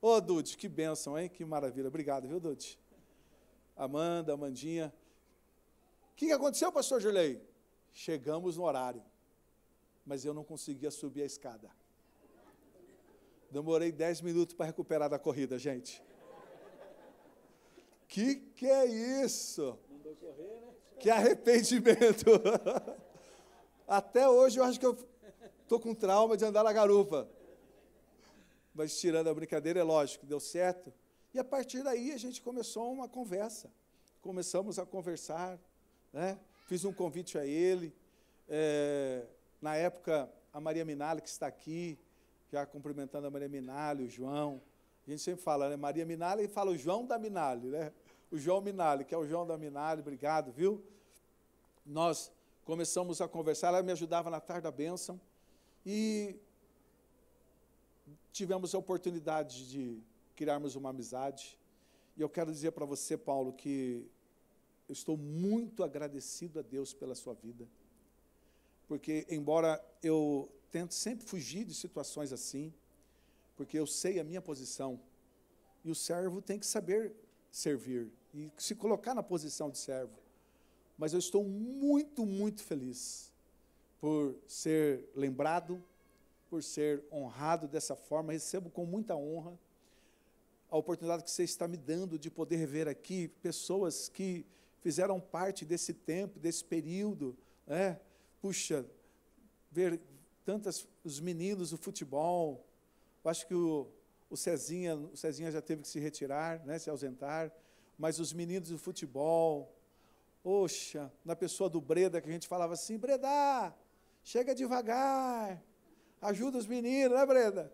Ô, Dude, que bênção, hein? Que maravilha. Obrigado, viu, Dude? Amandinha. O que aconteceu, pastor Gilei? Chegamos no horário, mas eu não conseguia subir a escada. Demorei 10 minutos para recuperar da corrida, gente. Que é isso? Mandou correr, né? Que arrependimento. Até hoje eu acho que eu estou com trauma de andar na garupa. Mas tirando a brincadeira, é lógico, deu certo. E a partir daí a gente começou uma conversa. Começamos a conversar, né? Fiz um convite a ele. Na época, a Maria Minali, que está aqui, já cumprimentando a Maria Minali, o João. A gente sempre fala, né? Maria Minali, e fala o João da Minali, né? O João Minali, que é o João da Minali, obrigado, viu? Nós começamos a conversar, ela me ajudava na tarde da bênção, e tivemos a oportunidade de criarmos uma amizade. E eu quero dizer para você, Paulo, que eu estou muito agradecido a Deus pela sua vida, porque embora eu tente sempre fugir de situações assim, porque eu sei a minha posição, e o servo tem que saber servir, e se colocar na posição de servo. Mas eu estou muito, muito feliz por ser lembrado, por ser honrado dessa forma. Recebo com muita honra a oportunidade que você está me dando de poder ver aqui pessoas que fizeram parte desse tempo, desse período, né? Puxa, ver os meninos do futebol. Eu acho que o Cezinha já teve que se retirar, né, se ausentar, mas os meninos do futebol, poxa, na pessoa do Breda, que a gente falava assim, Breda, chega devagar, ajuda os meninos, né, Breda?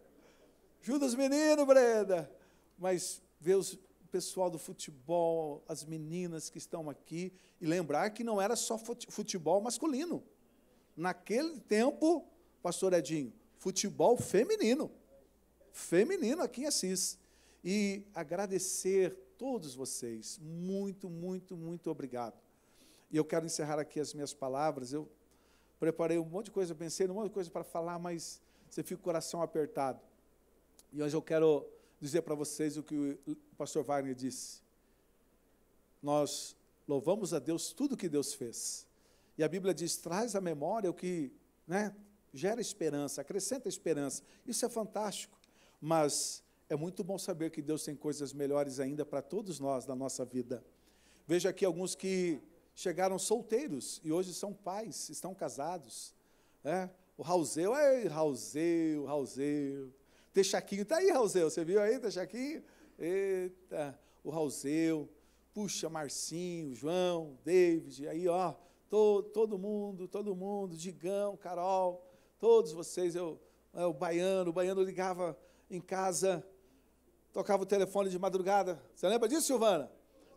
Ajuda os meninos, Breda. Mas ver o pessoal do futebol, as meninas que estão aqui, e lembrar que não era só futebol masculino. Naquele tempo, pastor Edinho, futebol feminino aqui em Assis. E agradecer todos vocês, muito, muito, muito obrigado. E eu quero encerrar aqui as minhas palavras. Eu preparei um monte de coisa, pensei num monte de coisa para falar, mas você fica com o coração apertado. E hoje eu quero dizer para vocês o que o pastor Wagner disse. Nós louvamos a Deus tudo que Deus fez. E a Bíblia diz, traz à memória o que, né, gera esperança, acrescenta esperança. Isso é fantástico, mas é muito bom saber que Deus tem coisas melhores ainda para todos nós na nossa vida. Veja aqui alguns que chegaram solteiros e hoje são pais, estão casados. Né? O Raulzeu, Raulzeu. Texaquinho, está aí, Raulzeu, você viu aí, Texaquinho? Eita, o Raulzeu, puxa, Marcinho, João, David, aí, ó, todo mundo, Digão, Carol, todos vocês, o Baiano ligava em casa, tocava o telefone de madrugada, você lembra disso, Silvana?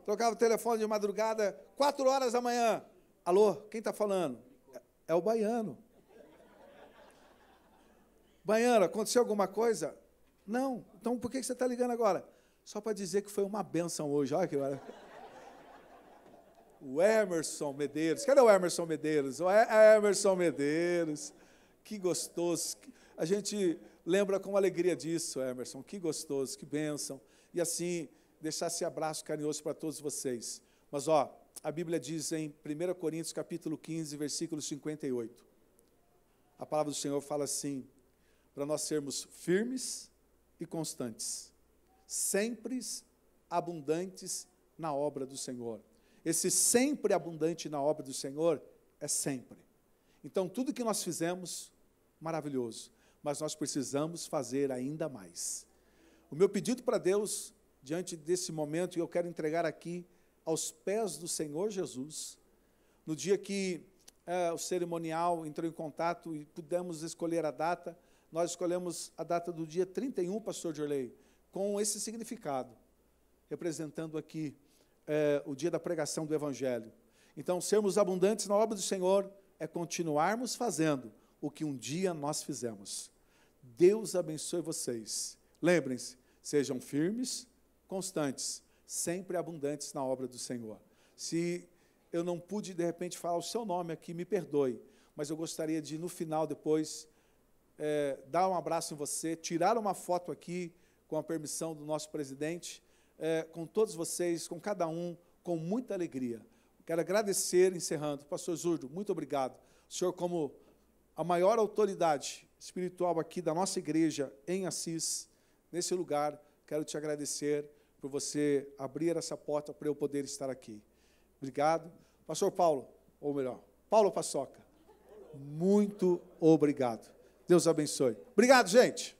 Tocava o telefone de madrugada, 4 horas da manhã, alô, quem está falando? É o Baiano. Baiano, aconteceu alguma coisa? Não. Então, por que você está ligando agora? Só para dizer que foi uma bênção hoje. Olha que maravilha. O Emerson Medeiros. Cadê o Emerson Medeiros? O Emerson Medeiros. Que gostoso. A gente lembra com alegria disso, Emerson. Que gostoso, que bênção. E assim, deixar esse abraço carinhoso para todos vocês. Mas, ó, a Bíblia diz em 1 Coríntios, capítulo 15, versículo 58. A palavra do Senhor fala assim, para nós sermos firmes e constantes, sempre abundantes na obra do Senhor. Esse sempre abundante na obra do Senhor é sempre. Então, tudo que nós fizemos, maravilhoso, mas nós precisamos fazer ainda mais. O meu pedido para Deus, diante desse momento, e eu quero entregar aqui aos pés do Senhor Jesus, no dia que o cerimonial entrou em contato e pudemos escolher a data, nós escolhemos a data do dia 31, pastor Dirley, com esse significado, representando aqui o dia da pregação do Evangelho. Então, sermos abundantes na obra do Senhor é continuarmos fazendo o que um dia nós fizemos. Deus abençoe vocês. Lembrem-se, sejam firmes, constantes, sempre abundantes na obra do Senhor. Se eu não pude, de repente, falar o seu nome aqui, me perdoe, mas eu gostaria de, no final, depois, dar um abraço em você, tirar uma foto aqui, com a permissão do nosso presidente, com todos vocês, com cada um, com muita alegria. Quero agradecer, encerrando, pastor Zurdo, muito obrigado. O senhor, como a maior autoridade espiritual aqui da nossa igreja em Assis, nesse lugar, quero te agradecer por você abrir essa porta para eu poder estar aqui. Obrigado. Pastor Paulo, ou melhor, Paulo Paçoca, muito obrigado. Deus abençoe. Obrigado, gente.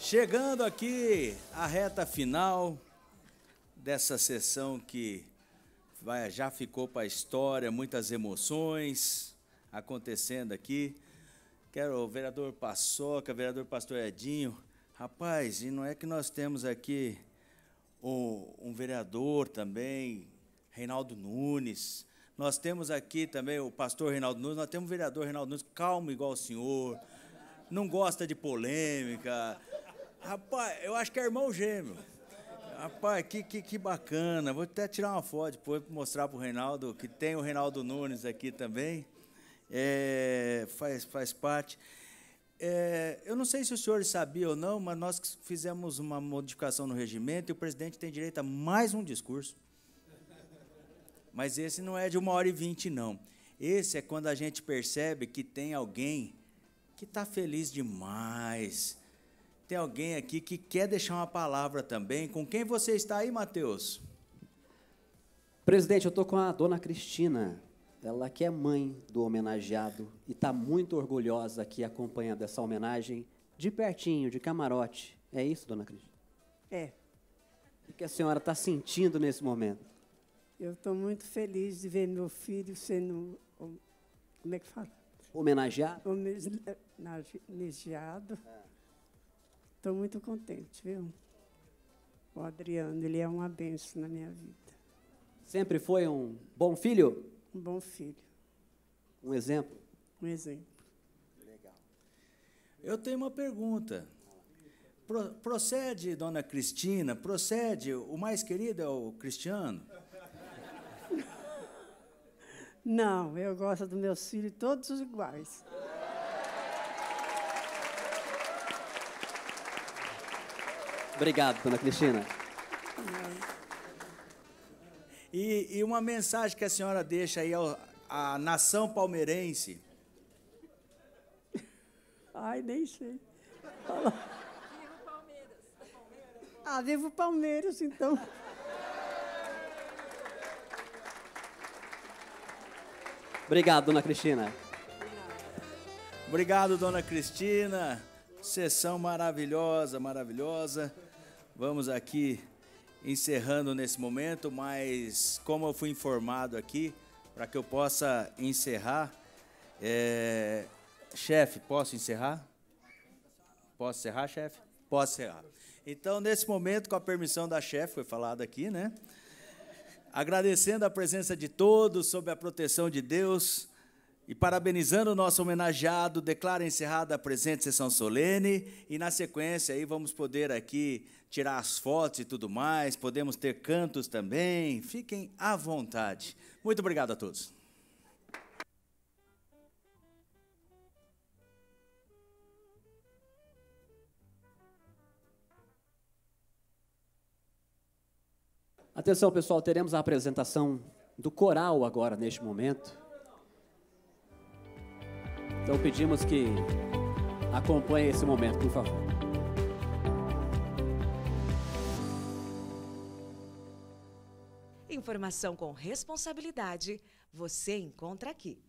Chegando aqui à reta final dessa sessão que já ficou para a história, muitas emoções acontecendo aqui. Quero o vereador Paçoca, vereador Pastor Edinho. Rapaz, e não é que nós temos aqui um vereador também, Reinaldo Nunes. Nós temos aqui também o pastor Reinaldo Nunes, nós temos o vereador Reinaldo Nunes, calmo igual o senhor, não gosta de polêmica. Rapaz, eu acho que é irmão gêmeo. Rapaz, que bacana. Vou até tirar uma foto depois para mostrar para o Reinaldo, que tem o Reinaldo Nunes aqui também. Faz parte. Eu não sei se os senhores sabiam ou não, mas nós fizemos uma modificação no regimento e o presidente tem direito a mais um discurso. Mas esse não é de 1h20, não. Esse é quando a gente percebe que tem alguém que está feliz demais. Tem alguém aqui que quer deixar uma palavra também. Com quem você está aí, Matheus? Presidente, eu estou com a dona Cristina. Ela que é mãe do homenageado e está muito orgulhosa aqui acompanhando essa homenagem de pertinho, de camarote. É isso, dona Cristina? É. O que a senhora está sentindo nesse momento? Eu estou muito feliz de ver meu filho sendo, como é que fala? Homenageado? Homenageado. Estou muito contente, viu? O Adriano, ele é uma bênção na minha vida. Sempre foi um bom filho? Um bom filho. Um exemplo? Um exemplo. Legal. Eu tenho uma pergunta. Procede, dona Cristina, procede, o mais querido é o Cristiano? Não, eu gosto dos meus filhos todos iguais. Obrigado, dona Cristina. E uma mensagem que a senhora deixa aí à nação palmeirense. Ai, nem sei. Fala. Viva o Palmeiras. Ah, viva o Palmeiras, então. Obrigado, dona Cristina. Obrigado, dona Cristina. Sessão maravilhosa, maravilhosa. Vamos aqui encerrando nesse momento, mas como eu fui informado aqui, para que eu possa encerrar, chefe, posso encerrar? Posso encerrar, chefe? Posso encerrar. Então, nesse momento, com a permissão da chefe, foi falado aqui, né? Agradecendo a presença de todos, sob a proteção de Deus, e parabenizando o nosso homenageado, declaro encerrada a presente sessão solene, e na sequência aí vamos poder aqui tirar as fotos e tudo mais, podemos ter cantos também, fiquem à vontade. Muito obrigado a todos. Atenção, pessoal, teremos a apresentação do coral agora, neste momento. Então, pedimos que acompanhem esse momento, por favor. Informação com responsabilidade, você encontra aqui.